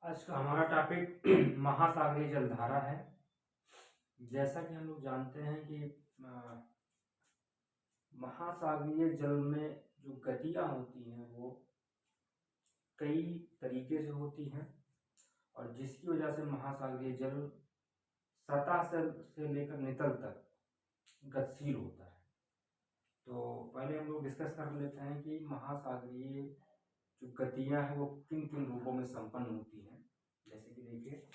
आज का हमारा टॉपिक महासागरीय जलधारा है। जैसा कि हम लोग जानते हैं कि महासागरीय जल में जो गतियाँ होती हैं वो कई तरीके से होती हैं और जिसकी वजह से महासागरीय जल सतह से लेकर नितल तक गतिशील होता है। तो पहले हम लोग डिस्कस कर लेते हैं कि महासागरीय जो गतियाँ हैं वो किन किन रूपों में संपन्न होती हैं। जैसे कि देखिए,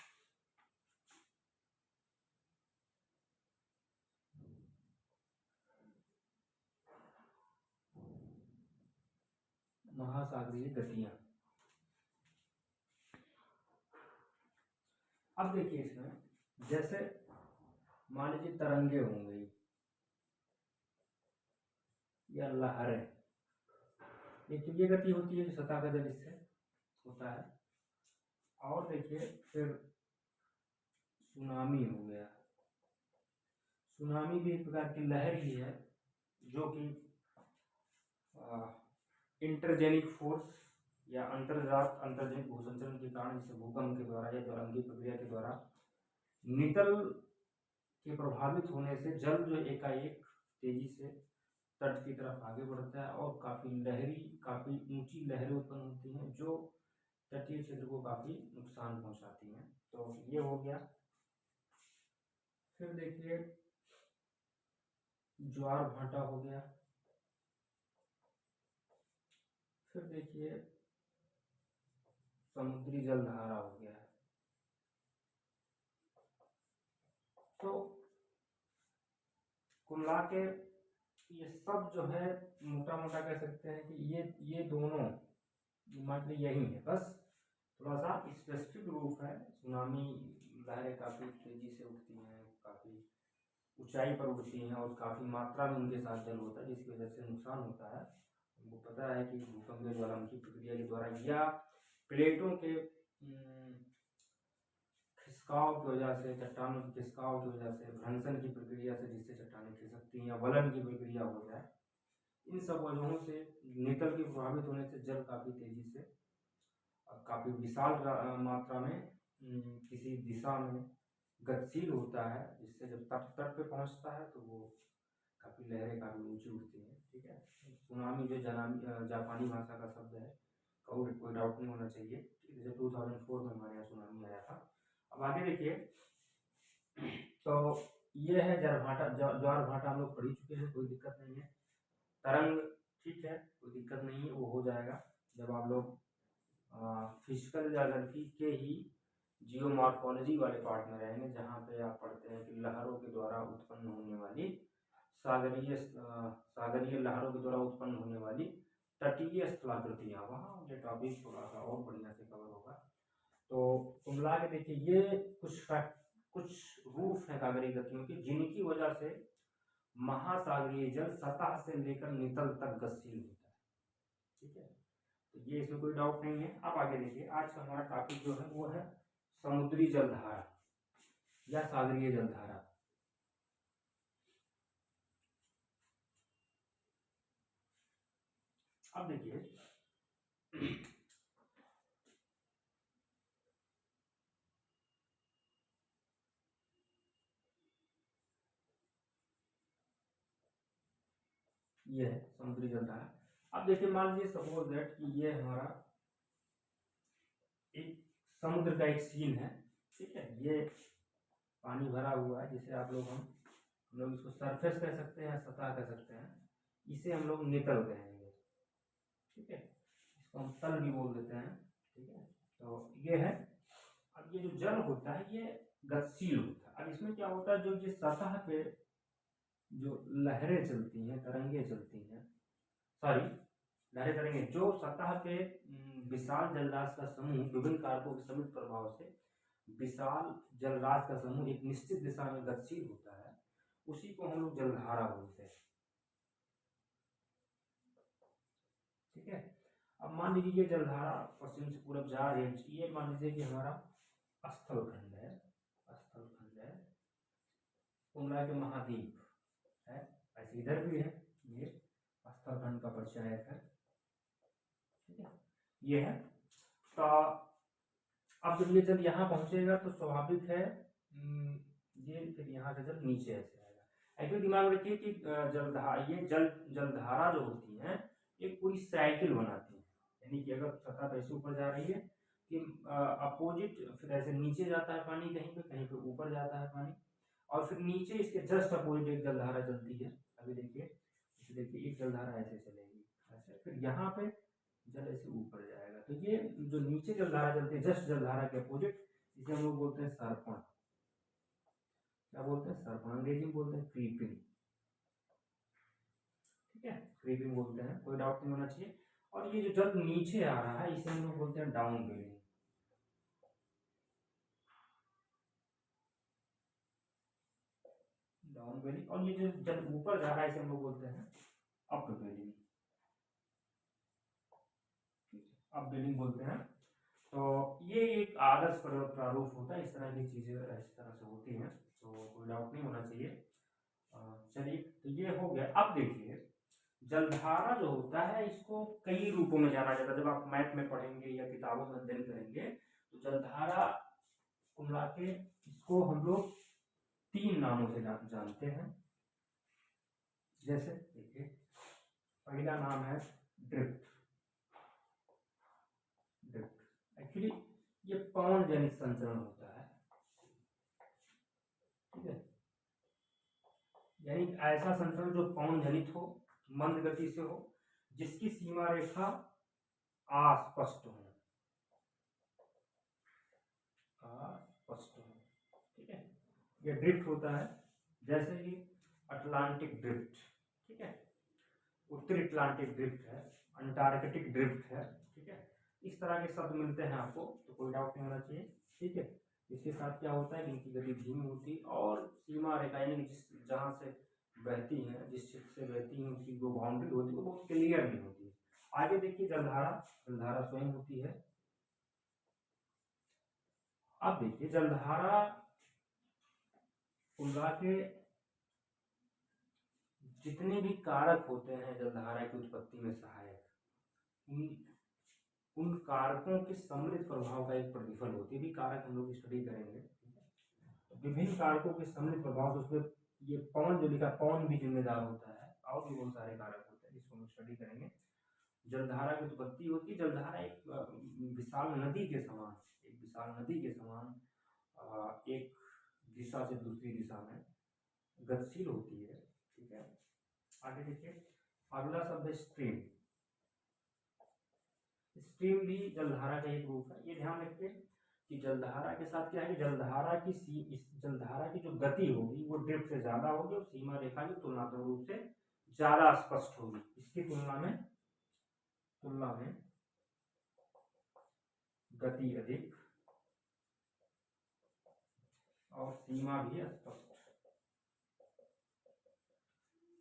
महासागरीय गतियाँ। अब देखिए इसमें, जैसे मान लीजिए तरंगे हो गई या लहरें, एक तो ये गति होती है जो सतह का जल इससे होता है। और देखिए फिर सुनामी हो गया। सुनामी भी एक प्रकार की लहर ही है जो कि इंटरजेनिक फोर्स या अंतर्जनिक भूसंचरण के कारण, जैसे भूकंप के द्वारा या ज्वालामुखी प्रक्रिया के द्वारा नितल के प्रभावित होने से जल जो एकाएक तेजी से तट की तरफ आगे बढ़ता है और काफ़ी ऊंची लहरें उत्पन्न होती हैं जो तटीय क्षेत्र को काफ़ी नुकसान पहुंचाती हैं। तो ये हो गया। फिर देखिए ज्वार भाटा हो गया। फिर देखिए समुद्री जलधारा हो गया। तो कुमला के ये सब जो है मोटा मोटा कह सकते हैं कि ये दोनों मतलब यही है, बस थोड़ा सा स्पेसिफिक रूप है। सुनामी लहरें काफ़ी तेजी से उठती हैं, काफ़ी ऊंचाई पर उठती हैं और काफ़ी मात्रा में उनके साथ जल होता है जिसकी वजह से नुकसान होता है। हमको पता है कि भूकंप ज्वालामुखी प्रक्रिया के द्वारा या प्लेटों के खिसकाव की वजह से, चट्टानों के खिसकाव की वजह से, भ्रंशन की प्रक्रिया से जिससे चट्टानें खिसकती हैं या वलन की प्रक्रिया हो जाए, इन सब वजहों से नितल के प्रभावित होने से जल काफ़ी तेजी से काफ़ी विशाल मात्रा में किसी दिशा में गतिशील होता है, जिससे जब तट पे पहुंचता है तो वो काफ़ी लहरें काफ़ी ऊंची उठती हैं। ठीक है। सुनामी जो जापानी भाषा का शब्द है, कोई डाउट नहीं होना चाहिए। जैसे 2004 में हमारे यहाँ सुनामी आया था। अब आगे देखिए, तो ये है ज्वार भाटा हम लोग पढ़ ही चुके हैं, कोई दिक्कत नहीं है। तरंग ठीक है, कोई दिक्कत नहीं है, वो हो जाएगा जब आप लोग फिजिकल ज्योग्राफी के ही जियोमॉर्फोलॉजी वाले पार्ट में रहेंगे, जहाँ पे आप पढ़ते हैं कि लहरों के द्वारा उत्पन्न होने वाली सागरीय लहरों के द्वारा उत्पन्न होने वाली तटीय स्थलाकृतियाँ, वहाँ ये टॉपिक थोड़ा सा और बढ़िया से कवर होगा। तो कुमला के देखिए ये कुछ रूप है सागरीय गतियों की जिनकी वजह से महासागरीय जल सतह से लेकर नितल तक गतिशील होता है। ठीक है, तो ये इसमें कोई डाउट नहीं है। अब आगे देखिए, आज का हमारा टॉपिक जो है वो है समुद्री जलधारा या सागरीय जलधारा। अब देखिए ये है समुद्री जलधारा। अब देखिए मान लीजिए सपोज दैट कि ये हमारा एक समुद्र का एक सीन है। ठीक है, ये पानी भरा हुआ है जिसे आप लोग हम लोग इसको सरफेस कह सकते हैं, सतह कह सकते हैं। इसे हम लोग नितल कहेंगे। ठीक है, इसको हम तल भी बोल देते हैं। ठीक है, तो ये है। अब ये जो जल होता है ये गतिशील होता है। अब इसमें क्या होता है, जो ये सतह पे जो लहरें चलती हैं, तरंगे चलती हैं, सॉरी लहरें तरंगे, जो सतह पे विशाल जलराशि का समूह विभिन्न कारकों के समित प्रभाव से विशाल जलराशि का समूह एक निश्चित दिशा में गतिशील होता है, उसी को हम लोग जलधारा बोलते हैं। ठीक है, अब मान लीजिए ये जलधारा पश्चिम से पूरब जा रही है। ये मान लीजिए कि हमारा स्थल खंड है, कुमला के महाद्वीप है, ऐसे इधर भी है। ये स्थल खंड का परिचय है। ठीक है, ये है। तो अब जब ये जल यहाँ पहुंचेगा तो स्वाभाविक है ये फिर यहाँ से जल नीचे ऐसे आएगा। एक्चुअली दिमाग में रखिए कि जलधारा जो होती है एक पूरी साइकिल बनाती है, यानी कि अगर सतह पे ऐसे ऊपर जा रही है कि अपोजिट फिर ऐसे नीचे जाता है पानी, कहीं पे ऊपर जाता है पानी, और फिर नीचे इसके जस्ट अपोजिट एक जलधारा चलती है। अभी देखिए एक जलधारा ऐसे चलेगी, ऐसे फिर यहाँ पे जल ऐसे ऊपर जाएगा। तो ये जो नीचे जलधारा चलती है जस्ट जलधारा के अपोजिट, इसे हम लोग बोलते हैं सर्पण। क्या बोलते हैं? सर्पण। अंग्रेजी में बोलते हैं क्रीपिंग। ठीक है, क्रीपिंग बोलते हैं, कोई डाउट नहीं होना चाहिए। और ये जो जल नीचे आ रहा है इसे हम लोग बोलते हैं डाउन वेलिंग। डाउन वेलिंग। और ये जो जल ऊपर जा रहा है इसे हम लोग बोलते हैं अप वेलिंग। अप वेलिंग बोलते हैं। तो ये एक आदर्श प्रारूप होता है, इस तरह की चीजें इस तरह से होती हैं, तो कोई डाउट नहीं होना चाहिए। चलिए, तो ये हो गया। अब देखिए जलधारा जो होता है इसको कई रूपों में जाना जाता है। जब आप मैथ में पढ़ेंगे या किताबों में अध्ययन करेंगे तो जलधारा को मिला के इसको हम लोग 3 नामों से जानते हैं। जैसे देखिए, पहला नाम है ड्रिफ्ट। एक्चुअली ये पवन जनित संचरण होता है। ठीक है, यानी ऐसा संचरण जो पवन जनित हो, मंद गति से हो, जिसकी सीमा रेखा अस्पष्ट हो। ठीक है, ये ड्रिफ्ट होता है। जैसे कि अटलांटिक ड्रिफ्ट, ठीक है, उत्तरी अटलांटिक ड्रिफ्ट है, अंटार्कटिक ड्रिफ्ट है। ठीक है, इस तरह के शब्द मिलते हैं आपको, तो कोई डाउट नहीं होना चाहिए। ठीक है, इसके साथ क्या होता है, इनकी गति धीमी होती है और सीमा रेखा यानी जिस जहाँ से बहती हैं, जिस क्षेत्र से बहती हैं उसकी जो बाउंड्री होती है वो बहुत क्लियर नहीं होती है। आगे देखिए जलधारा स्वयं होती है। अब देखिए जलधारा उनका के जितने भी कारक होते हैं जलधारा की उत्पत्ति में सहायक, उन कारकों के सम्मिलित प्रभाव का एक प्रतिफल होती है। भी कारक हम लोग स्टडी करेंगे, विभिन्न कारकों के सम्मिलित प्रभाव से उसमें ये पवन जो लिखा, पवन भी जिम्मेदार होता है, और भी बहुत सारे कारक होते हैं जिसको हम स्टडी करेंगे। जलधारा की उत्पत्ति होती है। जलधारा एक विशाल नदी के समान, एक दिशा से दूसरी दिशा में गतिशील होती है। ठीक है, आगे देखिए अगला शब्द है स्ट्रीम। स्ट्रीम भी जलधारा का एक रूप है। ये ध्यान रखिए कि जलधारा के साथ क्या है, जलधारा की जो गति होगी वो ड्रिफ्ट से ज्यादा होगी और सीमा रेखा की तुलनात्मक रूप से ज्यादा स्पष्ट होगी। इसकी तुलना में गति अधिक और सीमा भी स्पष्ट।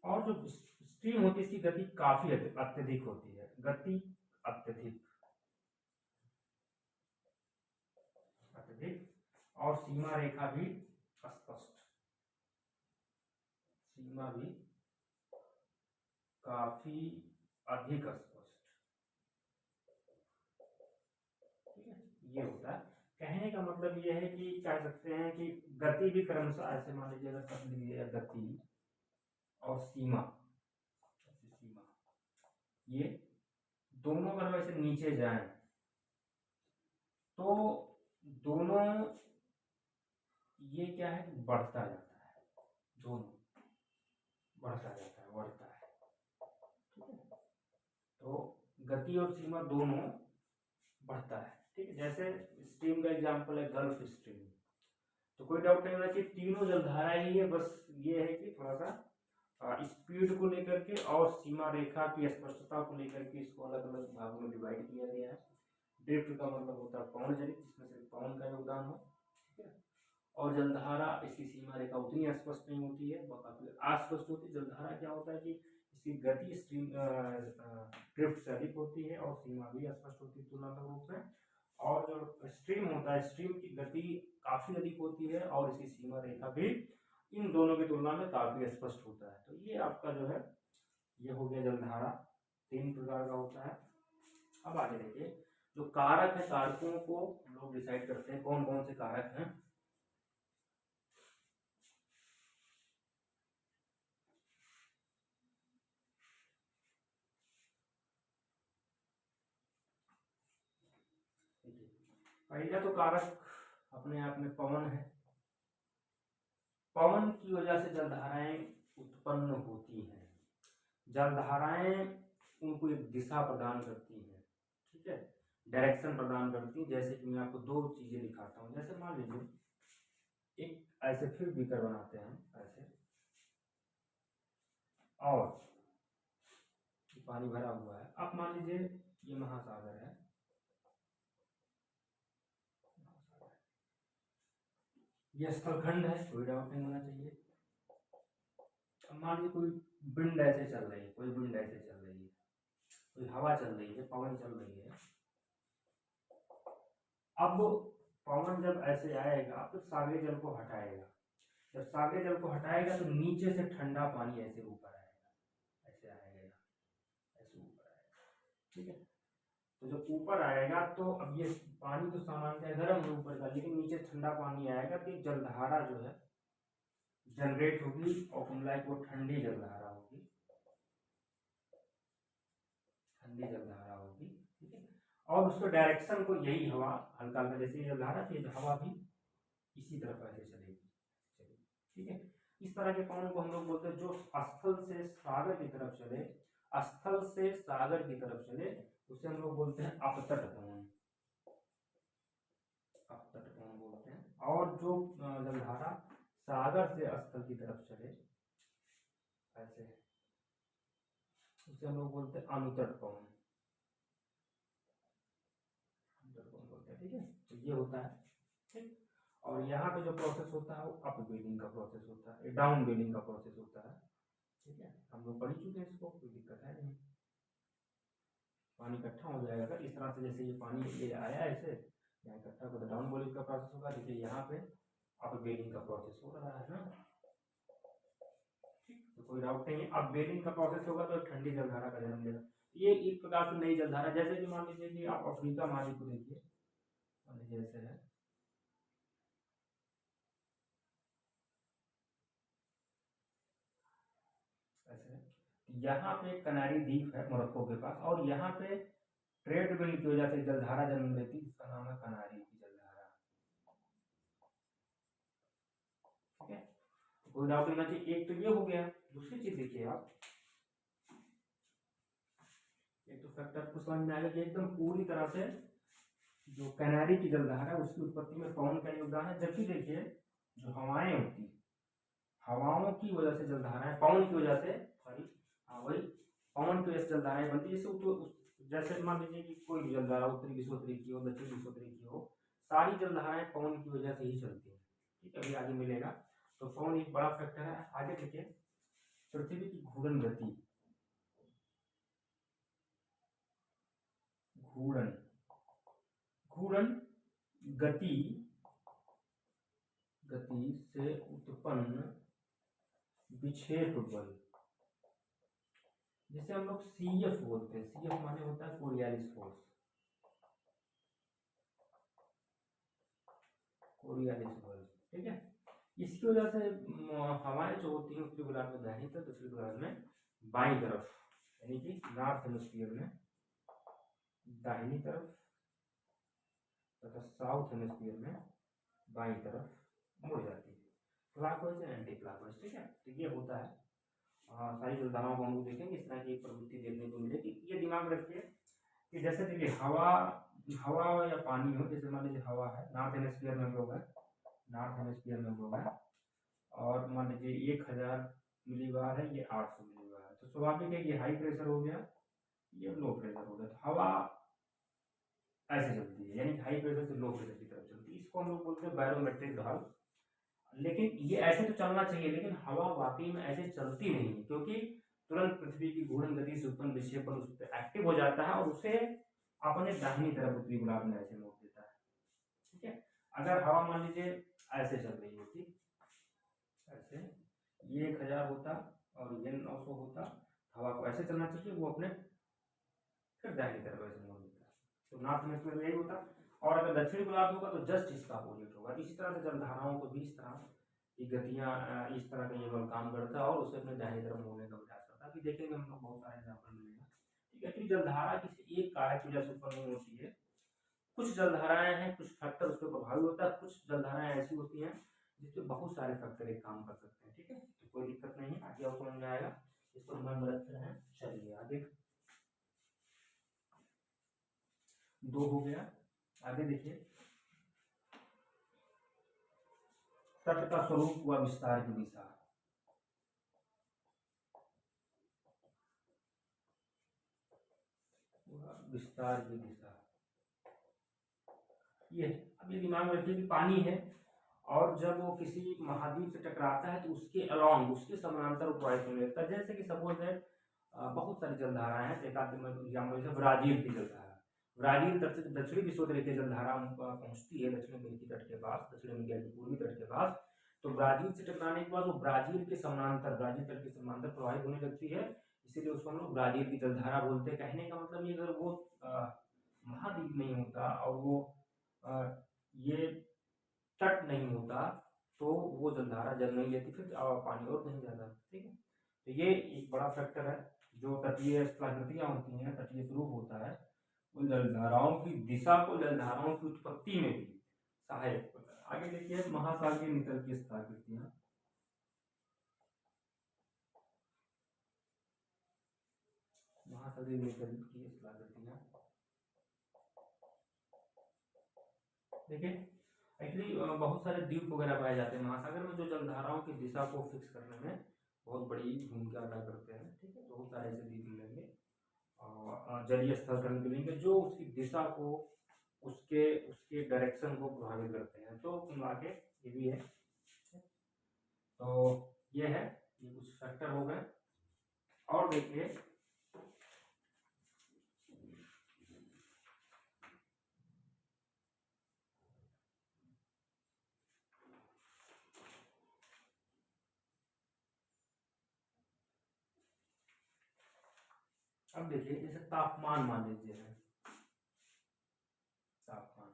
और जो स्ट्रीम होती है इसकी गति काफी अत्यधिक होती है, अत्यधिक और सीमा रेखा भी स्पष्ट, सीमा भी काफी अधिक स्पष्ट। ठीक है, ये होता है। कहने का मतलब ये है कि कह सकते हैं कि गति भी क्रमशः ऐसे मान लीजिए अगर शब्द लिया गति और सीमा, ये दोनों अगर वैसे नीचे जाएं तो दोनों ये क्या है कि बढ़ता जाता है, दोनों बढ़ता है। ठीक है, तो गति और सीमा दोनों बढ़ता है। ठीक है, जैसे स्ट्रीम का एग्जांपल है गल्फ स्ट्रीम। तो कोई डाउट नहीं होना चाहिए, तीनों जलधारा ही है, बस ये है कि थोड़ा सा स्पीड को लेकर के और सीमा रेखा की स्पष्टता को लेकर के इसको अलग अलग भागों में डिवाइड किया गया है। ड्रिफ्ट का मतलब होता है पवन जनित, जिसमें से पवन का योगदान हो। ठीक है, और जलधारा इसकी सीमा रेखा उतनी स्पष्ट नहीं होती है, वह काफी अस्पष्ट होती है। जलधारा क्या होता है कि इसकी गति स्ट्रीम ड्रिफ्ट से अधिक होती है और सीमा भी स्पष्ट होती है तुलनात्मक रूप से। और जो स्ट्रीम होता है, स्ट्रीम की गति काफी अधिक होती है और इसकी सीमा रेखा भी इन दोनों की तुलना में काफी स्पष्ट होता है। तो ये आपका जो है ये हो गया जलधारा, 3 प्रकार का होता है। अब आगे देखिए जो कारक है, कारकों को हम लोग डिसाइड करते हैं कौन कौन से कारक हैं। पहला तो कारक अपने आप में पवन है। पवन की वजह से जलधाराएं उत्पन्न होती हैं। जलधाराएं उनको एक दिशा प्रदान करती हैं, ठीक है, डायरेक्शन प्रदान करती हैं। जैसे कि मैं आपको दो चीजें दिखाता हूँ। जैसे मान लीजिए एक ऐसे फिर बीकर बनाते हैं ऐसे, और पानी भरा हुआ है। अब मान लीजिए ये महासागर है, ये स्थलखंड है, कोई डाउट नहीं होना चाहिए। अब मान लीजिए कोई विंड ऐसे चल रही है, कोई विंड ऐसे चल रही है, कोई हवा चल रही है, पवन चल रही है। अब पवन जब ऐसे आएगा तो सागरी जल को हटाएगा। जब सागरी जल को हटाएगा तो नीचे से ठंडा पानी ऐसे ऊपर आएगा, ऐसे आएगा, ऐसे ऊपर आएगा, ठीक है। तो जब ऊपर आएगा तो अब ये पानी तो सामान्यतः गर्म है ऊपर का, लेकिन नीचे ठंडा पानी आएगा तो जलधारा जो है जनरेट होगी और कुंडलाई को ठंडी जलधारा होगी, ठंडी जलधारा होगी, ठीक है। और उसके डायरेक्शन को यही हवा हल्का हल्का जैसे जलधारा थी, हवा भी इसी तरफ ऐसे चलेगी, ठीक है। इस तरह के पवन को हम लोग बोलते हैं जो स्थल से सागर की तरफ चले, स्थल से सागर की तरफ चले, उसे हम लोग बोलते हैं अपतट पवन, अपतट पवन बोलते हैं। और जो जलधारा सागर से स्थल की तरफ चले ऐसे, उसे हम लोग बोलते हैं अनुतट पवन, अनुतट पवन बोलते हैं, ठीक है। तो ये होता है, ठीक। और यहाँ पे जो प्रोसेस होता है वो अप वेलिंग का प्रोसेस होता है, डाउन वेलिंग का प्रोसेस होता है, ठीक है। हम लोग पढ़ चुके हैं इसको, कोई दिक्कत है नहीं। पानी इकट्ठा हो जाएगा अगर इस तरह से, जैसे ये पानी ये आया ऐसे यहाँ इकट्ठा होगा तो डाउन वेलिंग का प्रोसेस होगा। देखिए यहाँ पे अप वेलिंग का प्रोसेस हो रहा है ना, ठीक। तो कोई डाउट नहीं है। अब वेलिंग का प्रोसेस होगा तो ठंडी जलधारा का जन्म लेगा। ये एक प्रकार से नई जलधारा, जैसे कि मान लीजिए कि आप अफ्रीका महाद्वीप को देखिए, मान लीजिए ऐसे है, ऐसे यहाँ पे कनारी द्वीप है मोरक्को के पास, और यहाँ पे ट्रेड विंड की वजह से जलधारा जन्म लेती है जिसका नाम है कनारी की जलधारा, ठीक है। कोई डाउट नहीं चाहिए। एक तो ये हो गया। दूसरी चीज देखिए आप, एक तो फैक्टर को समझ में आएगा कि एकदम पूरी तरह से जो कैनारी की जलधारा है उसकी उत्पत्ति में पवन का योगदान है। जबकि देखिए जो हवाएं होती, हवाओं की वजह से जलधाराएं, पवन की वजह से, सॉरी वही पवन की वजह से जलधाराएं बनती है। जैसे मान लीजिए कि कोई भी जलधारा उत्तरी विश्वोत्तरी की हो, दक्षिण विश्वोत्तरी की हो, सारी जलधाराएं पवन की वजह से ही चलती है, ठीक है। अभी आगे मिलेगा। तो पवन एक बड़ा फैक्टर है। आगे देखिए पृथ्वी की घूर्णन गति, घूर्णन घूर्णन गति, गति से उत्पन्न विक्षेप बल, जिसे हम लोग सीएफ बोलते हैं। सीएफ माने होता है कोरियालिस फोर्स, कोरियालिस बल, ठीक है। इसकी वजह से हवाएं जो होती हैं उत्तरी गोलार्ध में दाहिनी तरफ, दक्षिण गोलार्ध में बाईं तरफ, यानी कि नॉर्थ हेमिस्फीयर में दाहिनी तरफ तथा साउथ हेमिस्फीयर में बाईं तरफ मुड़ जाती है, क्लॉकवाइज या एंटी क्लॉकवाइज, ठीक है। तो ये होता है। सारी जलधाराओं को हम लोग देखेंगे, इस तरह की एक प्रवृत्ति देखने को मिलेगी। ये दिमाग रखिए कि जैसे देखिए हवा या पानी हो, जैसे मान लीजिए हवा है, नॉर्थ हेमिस्फीयर में हम लोग है, नॉर्थ हेमिस्फीयर में हम लोग है, और मान लीजिए 1000 मिलीबार है, ये 800 मिलीबार है, तो स्वाभाविक है ये हाई प्रेशर हो गया, ये लो प्रेशर हो गया। तो हवा ऐसे चलती है, यानी हाई प्रेशर से लो प्रेशर की तरफ चलती है। इसको हम लोग बोलते हैं बैरोमेट्रिक ढाल। लेकिन ये ऐसे तो चलना चाहिए, लेकिन हवा वाकई में ऐसे चलती नहीं है, क्योंकि तुरंत पृथ्वी की घूर्णन गति से उत्पन्न विक्षेपण उस पर एक्टिव हो जाता है और उसे अपने दाहिनी तरफ उत्तरी गोलार्ध में ऐसे मोड़ देता है, ठीक है। अगर हवा मान लीजिए ऐसे चल रही होती, ऐसे ये 1000 होता और ये 900 होता, हवा को ऐसे चलना चाहिए, वो अपने फिर दाहिनी तरफ ऐसे मोड़ देता है। तो नॉर्थ में इसमें यही होता। और अगर दक्षिणी गोलार्ध होगा तो जस्ट इसका अपोजिट होगा। इसी तरह से जलधाराओं को भी इस तरह की गतियाँ इस तरह का ये बल काम करता है और उसे अपने दाहिनी तरफ मोड़ने का प्रयास करता है। अभी देखेंगे हम लोग बहुत सारे एग्जाम्पल मिलेगा, ठीक है। तो जलधारा किसी एक कारक की वजह से उत्पन्न नहीं होती है। कुछ जलधाराएं हैं, कुछ फैक्टर उस पर प्रभावी होता है, कुछ जलधाराएं ऐसी होती हैं जिसपे बहुत सारे फैक्टर एक काम कर सकते हैं, ठीक है। तो कोई दिक्कत नहीं है, आगे और समझ में आएगा, इसको दिमाग में रखते हैं। चलिए आगे, 2 हो गया। आगे देखिए, तट का स्वरूप व विस्तार की दिशा। विस्तार की दिशा ये अभी दिमाग में रखिए कि पानी है और जब वो किसी महाद्वीप से टकराता है तो उसके अलॉन्ग, उसके समानांतर प्रवाहित होने लगता है। जैसे कि सपोज दैट बहुत सारी जलधाराएं हैं, एक आध एग्जाम्पल जैसे ब्राजील की जलधारा। ब्राजील तट से दक्षिणी विश्व की जलधारा पहुंचती है दक्षिण अमेरिकी तट के पास, दक्षिण अमेरिका के पूर्वी तट के पास। तो ब्राजील से टकराने के बाद वो ब्राजील के समानांतर, ब्राजील तट के समानांतर प्रवाहित होने लगती है, इसीलिए उसको हम लोग ब्राजील की जलधारा बोलते हैं। कहने का मतलब ये, अगर वो महाद्वीप नहीं होता और वो ये तट नहीं होता तो वो जलधारा जल नहीं लेती, फिर पानी और नहीं जाता, ठीक है। तो ये एक बड़ा फैक्टर है जो तटीय स्थलाकृतियां होती हैं, तटीय स्वरूप होता है, उन जलधाराओं की दिशा को, जलधाराओं की उत्पत्ति में भी सहायक होता है। आगे देखिए, महासागरीय नितल की स्थलाकृतियां। महासागरीय नितल की स्थलाकृतियां देखिए, एक्चुअली बहुत सारे द्वीप वगैरह पाए जाते हैं महासागर में, जो जलधाराओं की दिशा को फिक्स करने में बहुत बड़ी भूमिका अदा करते हैं, ठीक है। बहुत सारे ऐसे द्वीप मिलेंगे और जलीय स्थल मिलेंगे जो उसकी दिशा को, उसके उसके डायरेक्शन को प्रभावित करते हैं। तो आगे ये भी है, तो ये है, ये कुछ फैक्टर हो गए। और देखिए, अब देखिए जैसे तापमान मान लीजिए है, तापमान,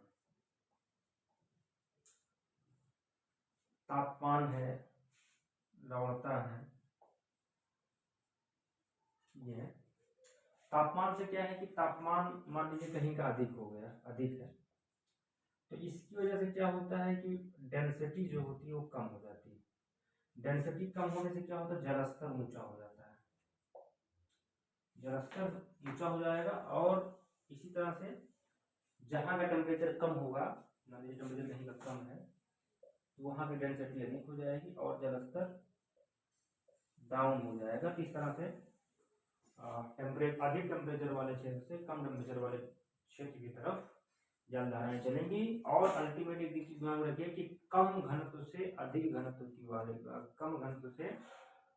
तापमान है, लवणता है, ये है। तापमान से क्या है कि तापमान मान लीजिए कहीं का अधिक हो गया, अधिक है, तो इसकी वजह से क्या होता है कि डेंसिटी जो होती है वो कम हो जाती है। डेंसिटी कम होने से क्या होता है, जलस्तर ऊंचा हो जाता है, जलस्तर ऊंचा हो जाएगा। और इसी तरह से जहाँ का टेम्परेचर कम होगा, मान लीजिए टेम्परेचर कहीं का कम है, तो वहाँ की डेंसिटी अधिक हो जाएगी और जलस्तर डाउन हो जाएगा। किस तरह से, अधिक टेम्परेचर वाले क्षेत्र से कम टेम्परेचर वाले क्षेत्र की तरफ जलधाराएं चलेंगी। और अल्टीमेटली एक चीज ध्यान रखिए कि कम घनत्व से अधिक घनत्व वाले, कम घनत्व से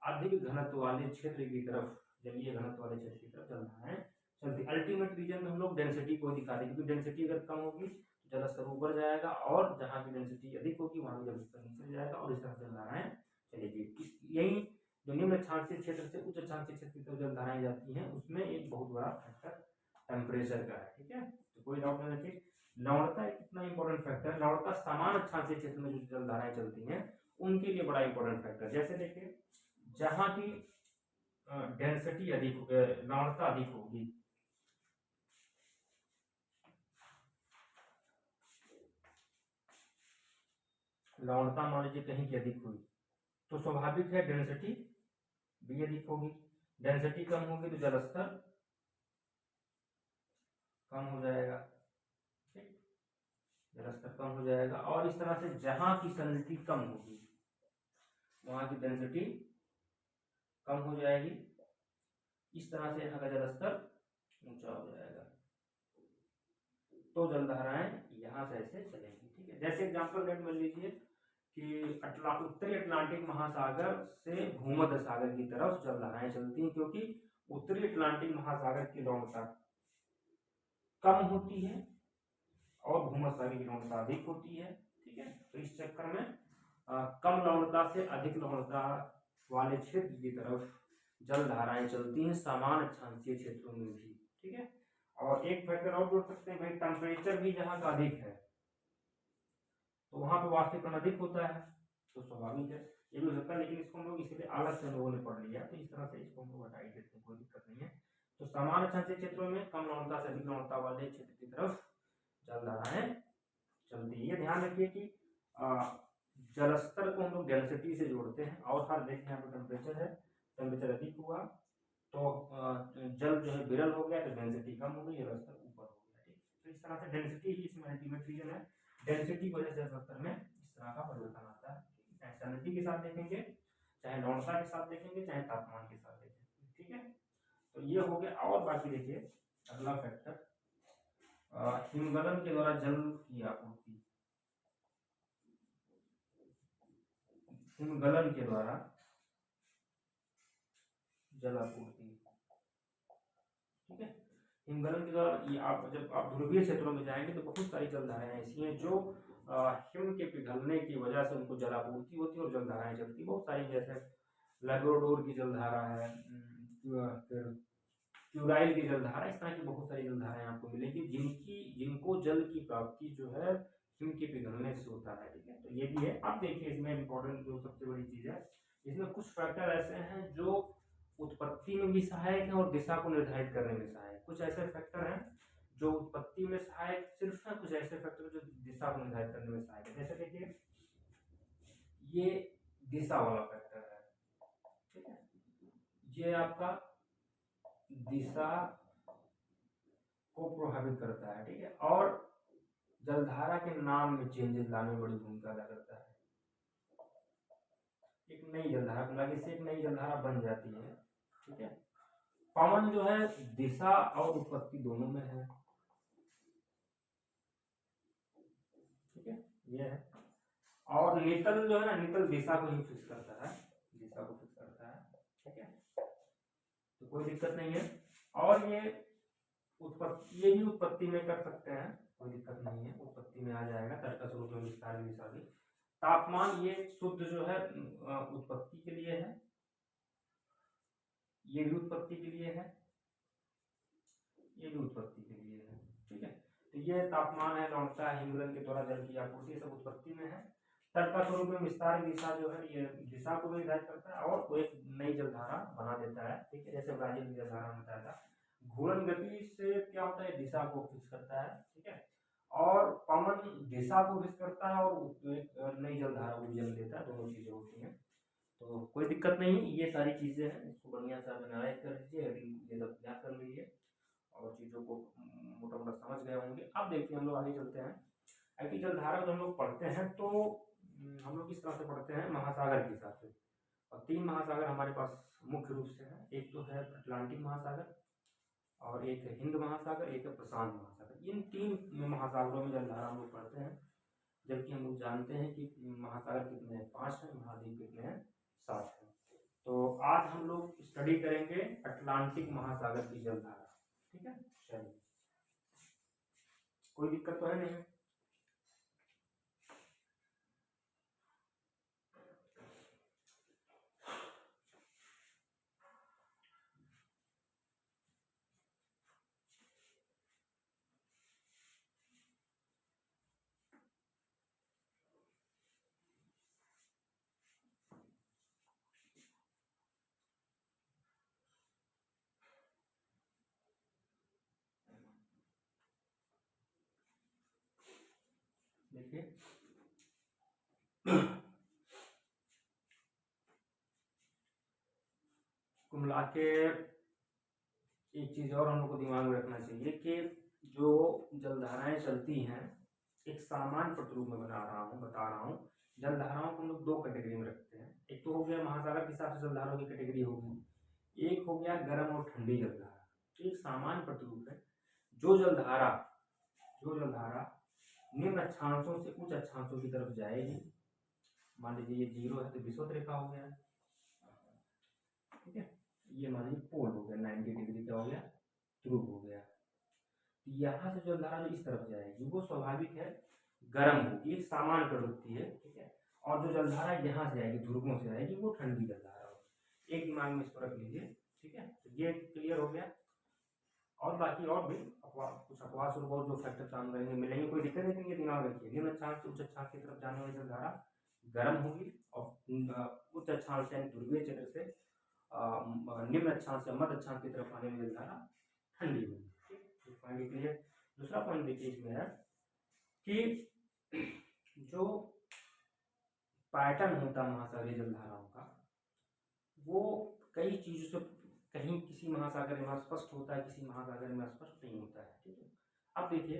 अधिक घनत्व वाले क्षेत्र की तरफ, जलीय घनत्व वाले क्षेत्र की तरफ जलधाराएं चलती। अल्टीमेट रीजन में हम लोग डेंसिटी को दिखा दें, क्योंकि डेंसिटी अगर कम होगी तो जलस्तर ऊपर जाएगा और जहाँ की डेंसिटी अधिक होगी वहाँ की जलस्तर नीचे जाएगा और इस तरह से जलधाराएं चलेगी। यही जो निम्न अक्षांशीय क्षेत्र से उच्च अक्षांशीय क्षेत्र की तरफ जलधाराएं जाती हैं, उसमें एक बहुत बड़ा फैक्टर टेम्परेचर का है, ठीक है। तो कोई डाउट नहीं रखिए। लवणता एक कितना इंपॉर्टेंट फैक्टर है, लवणता समान अक्षांशीय क्षेत्र में जो जलधाराएं चलती हैं उनके लिए बड़ा इंपॉर्टेंट फैक्टर। जैसे देखिए, जहाँ की डेंसिटी अधिक, लवणता अधिक होगी, लवणता मान लीजिए कहीं की अधिक हुई तो स्वाभाविक है डेंसिटी भी अधिक होगी। डेंसिटी कम होगी तो जलस्तर कम हो जाएगा, ठीक, जलस्तर कम हो जाएगा। और इस तरह से जहाँ की सैलिनिटी कम होगी वहाँ की डेंसिटी कम हो जाएगी, इस तरह से यहाँ का जलस्तर ऊंचा हो जाएगा। तो जलधाराएं यहाँ से ऐसे चलेंगी, ठीक है। जैसे एग्जांपल लेट मान लीजिए कि उत्तरी अटलांटिक महासागर से भूमध्य सागर की तरफ जलधाराएं चलती हैं, क्योंकि उत्तरी अटलांटिक महासागर की लवणता कम होती है और भूमध्य सागर की लवणता अधिक होती है, ठीक है। तो इस चक्कर में कम लवणता से अधिक लवणता वाले क्षेत्र की तरफ जलधाराएं चलती हैं, समान अक्षांशीय क्षेत्रों में भी, ठीक है। और एक फैक्टर और जोड़ सकते हैं भाई, टेम्परेचर भी जहाँ का अधिक है तो वहाँ पे वाष्पीकरण अधिक होता है, तो स्वाभाविक है ये भी हो सकता है, लेकिन इसको हम लोग इसीलिए अलग से हम लोगों ने पढ़ लिया, तो इस तरह से इसको हम लोग हटा ही देते हैं, कोई दिक्कत नहीं है। तो समान अक्षांशीय क्षेत्रों में कम लवणता से अधिक लवणता वाले क्षेत्र की तरफ जलधाराएं चलती है। ये ध्यान रखिए कि जलस्तर को हम लोग डेंसिटी से जोड़ते हैं, और हर देखें यहाँ पे टेम्परेचर है, टेम्परेचर अधिक हुआ तो जल जो है विरल हो गया, तो डेंसिटी कम हो गई, जलस्तर ऊपर हो गया, ठीक। तो इस तरह से डेंसिटी ही इसमें अल्टीमेट रीजन है, डेंसिटी की वजह से जलस्तर में इस तरह का परिवर्तन आता है, चाहे सैलिनिटी के साथ देखेंगे, चाहे लवणता के साथ देखेंगे, चाहे तापमान के साथ देखेंगे, ठीक है। तो ये हो गया। और बाकी देखिए अगला फैक्टर, हिमगलन के द्वारा जल की आपूर्ति, हिमगलन के द्वारा जल आपूर्ति, ठीक है। हिमगलन के द्वारा ये आप जब आप ध्रुवीय क्षेत्रों में जाएंगे तो बहुत सारी जलधाराएं ऐसी हैं जो हिम के पिघलने की वजह से उनको जलापूर्ति होती है और जलधाराएं चलती, बहुत सारी, जैसे लैब्राडोर की जलधारा है, फिर क्यूराइल की जलधारा, इस तरह की बहुत सारी जलधाराएं आपको मिलेगी जिनको जल की प्राप्ति जो है हिम के पिघलने से होता है, ठीक है। तो ये भी है। अब देखिए इसमें इंपॉर्टेंट जो सबसे बड़ी चीज है, इसमें कुछ फैक्टर ऐसे हैं जो उत्पत्ति में भी सहायक है और दिशा को निर्धारित करने में सहायक, कुछ ऐसे फैक्टर हैं जो उत्पत्ति में सहायक सिर्फ है, कुछ ऐसे फैक्टर जो दिशा को निर्धारित करने में सहायक है। जैसे देखिए ये दिशा वाला फैक्टर है, ठीक है, ये आपका दिशा को प्रभावित करता है, ठीक है, और जलधारा के नाम में चेंजेस लाने में बड़ी भूमिका अदा करता है। एक नई जलधारा को लगे से एक नई जलधारा बन जाती है, ठीक है। पवन जो है दिशा और उत्पत्ति दोनों में है, ठीक है, ये है। और नितल जो है ना, नितल दिशा को ही फिक्स करता है, दिशा को फिक्स करता है, ठीक है, तो कोई दिक्कत नहीं है। और ये उत्पत्ति, ये भी उत्पत्ति में कर सकते हैं, कोई दिक्कत नहीं है, उत्पत्ति में आ जाएगा, तर्कस रूप में विस्तार दिशा भी। तापमान ये शुद्ध जो है उत्पत्ति के लिए है, ये भी उत्पत्ति के लिए है, ये भी उत्पत्ति के लिए है, ठीक है। तो ये तापमान है, लवणता है, हिमगलन के द्वारा जल की आपूर्ति, सब उत्पत्ति में है। तर्कस स्वरूप में विस्तार दिशा जो है ये दिशा को भी निर्धारित करता है और कोई एक नई जलधारा बना देता है, ठीक है, जैसे ब्राजील की जलधारा में बताया था। घूर्णन गति से क्या होता है, दिशा को फिक्स करता है, ठीक है, और पवन दिशा को फिक्स करता है और एक नई जलधारा को जन्म देता है, दोनों चीजें होती हैं, तो कोई दिक्कत नहीं, ये सारी चीजें हैं, इसको बढ़िया से एनालाइज कर लीजिए, ये सब याद कर लीजिए और चीजों को मोटा मोटा समझ गए होंगे। अब देखिए हम लोग आगे चलते हैं। ऐसी जलधारा जब हम लोग पढ़ते हैं तो हम लोग किस तरह से पढ़ते हैं, महासागर के हिसाब से, और तीन महासागर हमारे पास मुख्य रूप से है, एक तो है अटलांटिक महासागर, और एक है हिंद महासागर, एक है प्रशांत महासागर। इन तीन महासागरों में जलधारा हम लोग पढ़ते हैं, जबकि हम लोग जानते हैं कि महासागर कितने हैं, 5 हैं, महाद्वीप कितने हैं, 7 हैं। तो आज हम लोग स्टडी करेंगे अटलांटिक महासागर की जलधारा, ठीक है। चलिए, कोई दिक्कत तो है नहीं। देखिए कुल मिला के एक चीज और हम लोग को दिमाग में रखना चाहिए कि जो जलधाराएं चलती हैं, एक सामान्य प्रतिरूप में बता रहा हूँ। जलधाराओं को हम लोग 2 कैटेगरी में रखते हैं, एक तो हो गया महासागर के हिसाब से जलधाराओं की कैटेगरी होगी, एक हो गया गर्म और ठंडी जलधारा। एक सामान्य प्रतिरूप है, जो जलधारा निम्न अक्षांशों से उच्च अक्षांशों की तरफ जाएगी, मान लीजिए ये 0 है तो विषुवत रेखा हो गया, ठीक है, ये मान लीजिए पोल हो गया, 90 डिग्री का हो गया, ध्रुव हो गया। यहाँ से जो जलधारा जो इस तरफ जाएगी वो स्वाभाविक है गर्म होगी, सामान्य प्रवृत्ति है, ठीक है, और जो जलधारा यहाँ से आएगी, ध्रुवों से आएगी, वो ठंडी जलधारा होगी। एक दिमाग में इसको रख लीजिए, ठीक है, तो ये क्लियर हो गया। और बाकी और भी कुछ अपवाद और बहुत जो फैक्टर काम करेंगे मिलेंगे, कोई दिक्कत नहीं, लेकिन दिमाग रखिए निम्न अक्षांश से उच्च अक्षांश की तरफ जाने वाली जलधारा गर्म होगी और उच्च अक्षांश से ध्रुवीय क्षेत्र से निम्न अक्षांश से मध्य अक्षांश की तरफ आने वाली जलधारा ठंडी होगी। Point clear. दूसरा पॉइंट देखिए इसमें है कि जो पैटर्न होता है महासागरीय जलधाराओं का वो कई चीजों से कहीं किसी महासागर में स्पष्ट होता है, किसी महासागर में स्पष्ट नहीं होता है। ठीक है, अब देखिए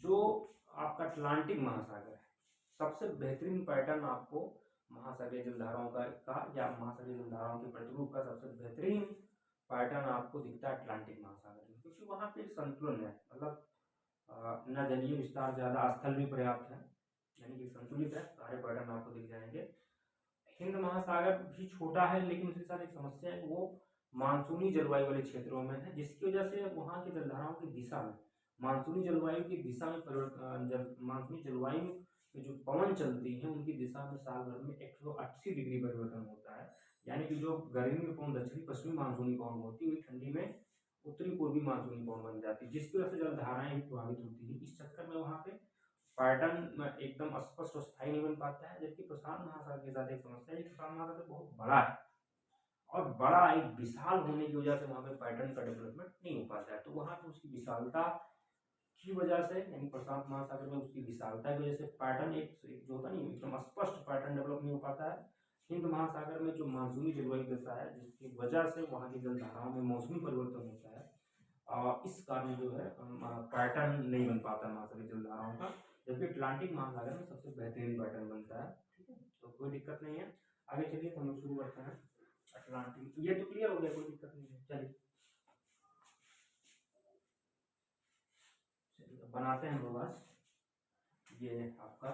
जो आपका अटलांटिक महासागर है, सबसे बेहतरीन पैटर्न आपको महासागरीय जलधाराओं का या महासागरीय जलधाराओं के प्रतिरूप का सबसे बेहतरीन पैटर्न आपको दिखता है अटलांटिक महासागर में, क्योंकि वहाँ पे संतुलन है, मतलब न जलीय विस्तार ज्यादा, स्थल भी पर्याप्त है, यानी कि संतुलित है, सारे पैटर्न आपको दिख जाएंगे। हिंद महासागर भी छोटा है, लेकिन उसके साथ एक समस्या है, वो मानसूनी जलवायु वाले क्षेत्रों में है, जिसकी वजह से वहाँ की जलधाराओं की दिशा में मानसूनी जलवायु की दिशा में मानसूनी जलवायु में जो पवन चलती है उनकी दिशा में साल भर में 180 डिग्री परिवर्तन होता है। यानी कि जो गर्मी में पवन दक्षिणी पश्चिमी मानसूनी पवन होती है, ठंडी में उत्तरी पूर्वी मानसूनी पवन बन जाती है, जिसकी वजह से जलधाराएं प्रभावित होती है। इस चक्कर में वहाँ पे पैटर्न एकदम स्पष्ट और स्थायी नहीं बन पाता है। जबकि प्रशांत महासागर के साथ एक समस्या है, प्रशांत महासागर बहुत बड़ा है और बड़ा एक विशाल होने की वजह से वहाँ पे पैटर्न का डेवलपमेंट नहीं हो पाता है। तो वहाँ पे उसकी विशालता की वजह से, यानी प्रशांत महासागर में उसकी विशालता की वजह से पैटर्न एक जो होता नहीं एकदम स्पष्ट पैटर्न डेवलप नहीं हो पाता है। हिंद महासागर में जो मानसूनी जलवायु दशा है, जिसकी वजह से वहाँ की जलधाराओं में मौसमी परिवर्तन होता है, इस कारण जो है पैटर्न नहीं बन पाता महासागरीय जलधाराओं का। जबकि अटलांटिक महासागर में सबसे बेहतरीन पैटर्न बनता है। ठीक है, तो कोई दिक्कत नहीं है। आगे चलिए हम लोग शुरू करते हैं अटलांटिक। ये तो क्लियर हो गया, कोई दिक्कत नहीं है। चलिए बनाते हैं लोग आज ये आपका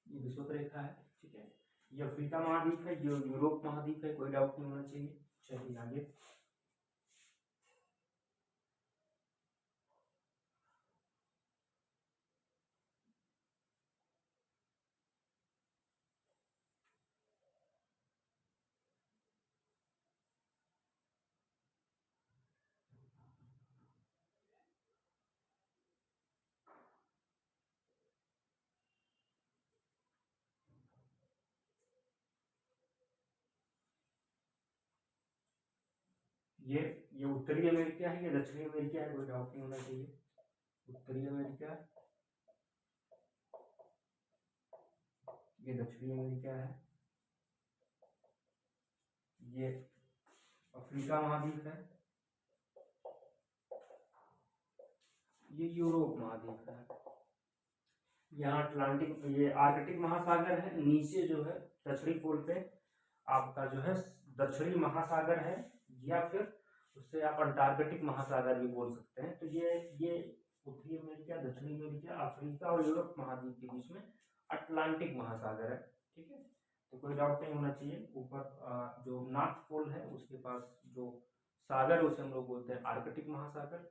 ये विषुवत रेखा है। ठीक है, ये अफ्रीका महाद्वीप है, ये यूरोप महाद्वीप है, कोई डाउट नहीं होना चाहिए। चलिए आगे। ये उत्तरी अमेरिका है, ये दक्षिणी अमेरिका है, कोई डाउट नहीं होना चाहिए। उत्तरी अमेरिका, ये दक्षिणी अमेरिका है, ये अफ्रीका महाद्वीप है, ये यूरोप महाद्वीप है, यहाँ अटलांटिक ये आर्कटिक महासागर है, नीचे जो है दक्षिणी पोल पे आपका जो है दक्षिणी महासागर है, या फिर उससे आप अंटार्कटिक महासागर भी बोल सकते हैं। तो ये उत्तरी अमेरिका, दक्षिणी अमेरिका, अफ्रीका और यूरोप महाद्वीप के बीच में अटलांटिक महासागर है। ठीक है, तो कोई डाउट नहीं होना चाहिए। ऊपर जो नॉर्थ पोल है उसके पास जो सागर है उसे हम लोग बोलते हैं आर्कटिक महासागर।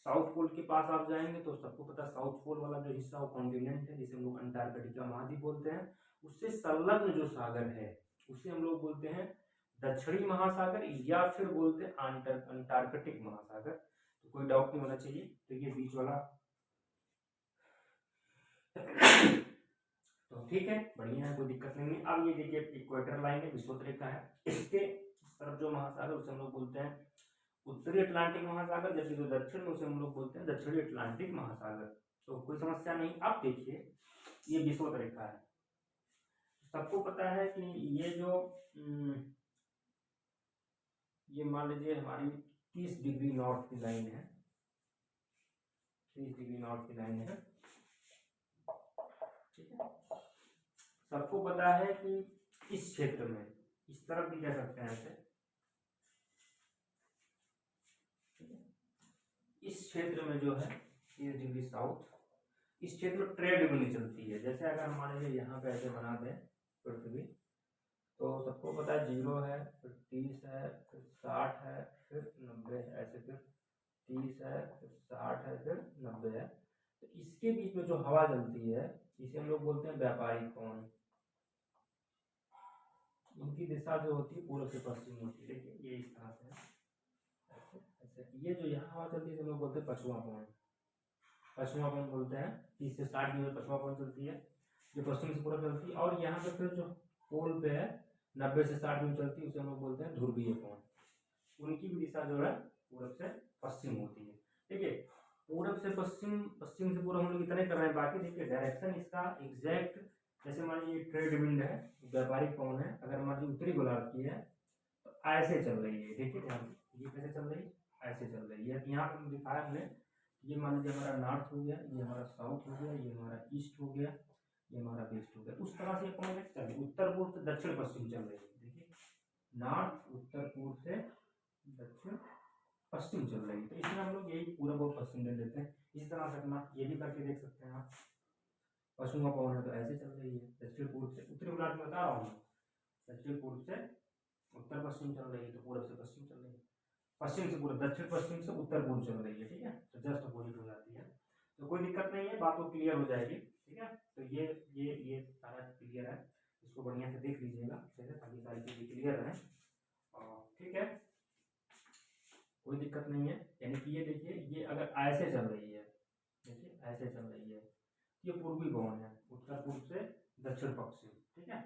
साउथ पोल के पास आप जाएंगे तो सबको पता है साउथ पोल वाला जो हिस्सा वो कॉन्टिनेंट है, जिसे हम लोग अंटार्कटिका महाद्वीप बोलते हैं। उससे संलग्न जो सागर है उसे हम लोग बोलते हैं दक्षिणी महासागर, या फिर बोलते हैं अंटार्कटिक महासागर। तो कोई डाउट नहीं होना चाहिए। तो ये बीच वाला तो ठीक है, बढ़िया है, कोई दिक्कत नहीं है। अब ये देखिए इक्वेटर लाइन है, विषुवत रेखा है, इसके इस तरफ जो महासागर उसे हम लोग बोलते हैं उत्तरी अटलांटिक महासागर, जबकि जो दक्षिण में उसे हम लोग बोलते हैं दक्षिणी अटलांटिक महासागर। तो कोई समस्या नहीं। अब देखिए ये विषुवत रेखा है, सबको पता है कि ये जो ये मान लीजिए हमारी 30 डिग्री नॉर्थ की लाइन है, 30 डिग्री नॉर्थ की लाइन है, ठीक है। सबको पता है कि इस क्षेत्र में, इस तरफ भी कह सकते हैं ऐसे, इस क्षेत्र में जो है 30 डिग्री साउथ, इस क्षेत्र में ट्रेड विंड चलती है। जैसे अगर मान लीजिए यहाँ पे ऐसे बना दें पृथ्वी, तो सबको पता है 0 है, फिर 30 है, फिर 60 है, फिर 90 है, ऐसे फिर 30 है, फिर 60 है, फिर 90 है। तो इसके बीच में जो हवा चलती है इसे हम लोग बोलते हैं व्यापारिक कोण। इनकी दिशा जो होती है पूर्व से पश्चिम होती है। देखिए ये इस तरह से है, ऐसे ये जो यहाँ हवा चलती है हम लोग बोलते हैं पछुआ कोण, पश्चिमा कोण बोलते हैं। 30 से 60 की पश्चिमा कोण चलती है, जो पश्चिम से पूर्व चलती है। और यहाँ पे फिर जो पोल पे है 90 से 60 की चलती है, उसे हम लोग बोलते हैं ध्रुवीय कोण। उनकी भी दिशा जो है पूर्व से पश्चिम होती है, ठीक है। पूर्व से पश्चिम, पश्चिम से पूर्व हम लोग इतने कर रहे हैं। बाकी देखिए डायरेक्शन इसका एग्जैक्ट, जैसे मान लीजिए ट्रेड विंड है, व्यापारिक कोण है, अगर मान लीजिए उत्तरी गोलार्ध की है तो ऐसे चल रही है। देखिए ध्यान से, ये कैसे चल रही है, ऐसे चल रही है। यहाँ पर दिखाया हमने, ये मान लीजिए हमारा नॉर्थ हो गया, ये हमारा साउथ हो गया, ये हमारा ईस्ट हो गया, ये हमारा वेस्ट हो गया। उस तरह से कौन चल रही है, उत्तर पूर्व से दक्षिण पश्चिम चल रही है। देखिए नॉर्थ उत्तर पूर्व से दक्षिण पश्चिम चल रही है। तो इसमें हम लोग यही पूर्व और पश्चिम ले लेते हैं। इस तरह से अपना ये भी करके देख सकते हैं आप। पश्चिम का पवन है तो ऐसे चल रही है, दक्षिण पूर्व से, उत्तरी गोलार्ध में बता रहा हूँ, दक्षिण पूर्व से उत्तर पश्चिम चल रही है, तो पूर्व से पश्चिम चल रही है। पश्चिम से पूर्व, दक्षिण पश्चिम से उत्तर पूर्व चल रही है, ठीक है। तो जस्ट अपोजिट हो जाती है, तो कोई दिक्कत नहीं है, बात तो क्लियर हो जाएगी, ठीक है। तो ये सारा क्लियर है, इसको बढ़िया से देख लीजिएगा अच्छे से, ताकि सारी चीजें क्लियर रहें, ठीक है। कोई दिक्कत नहीं है। यानी कि ये देखिए, ये अगर ऐसे चल रही है, देखिए ऐसे चल रही है, ये पूर्वी कोण है, उत्तर पूर्व से दक्षिण पश्चिम, ठीक है।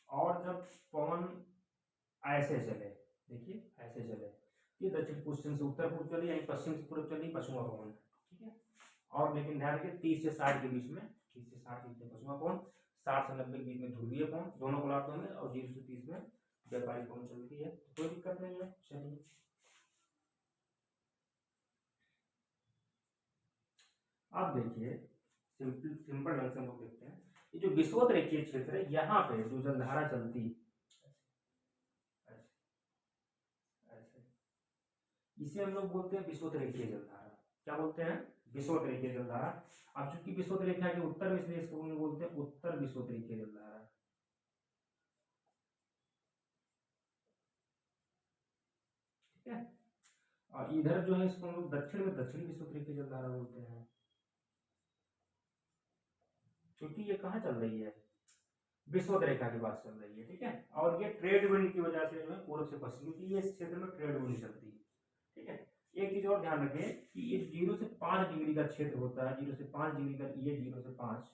और जब पवन ऐसे चले, देखिए ऐसे चले, ये दक्षिण पश्चिम से उत्तर पूर्व चली, यानी पश्चिम से पूर्व चली, पश्चिमा कोण, ठीक है। और लेकिन ध्यान रखिए 30 से 60 के बीच में, 30 से 60 के बीच में पश्चिमा कोण, 60 से 90 के बीच में ध्रुवीय कोण, दोनों गोलार्धों में, और 0 से 30 में व्यापारिक कोण चलती है। कोई दिक्कत नहीं है। चलिए अब देखिए, सिंपल ढंग से हम लोग देखते हैं, ये जो विषुवत रेखीय क्षेत्र है, यहाँ पे जो जलधारा चलती ऐसे, इसे हम लोग बोलते हैं विषुवत रेखीय जलधारा। क्या बोलते हैं, विषुवत रेखीय जलधारा। अब चूंकि विषुवत रेखा के उत्तर में, इसलिए इसको हम बोलते हैं उत्तर विषुवत रेखीय जलधारा, ठीक है। और इधर जो है इसको हम लोग दक्षिण में दक्षिणी विषुवत रेखीय जलधारा बोलते हैं, क्योंकि ये कहाँ चल रही है, विषुवत रेखा के पास चल रही है, ठीक है। और ये ट्रेड विंड की वजह से जो है पूर्व से पश्चिम, क्योंकि ये इस क्षेत्र में ट्रेड विंड चलती है, ठीक है। एक चीज और ध्यान रखें कि ये 0 से 5 डिग्री का क्षेत्र होता है, 0 से 5 डिग्री का, ये 0 से 5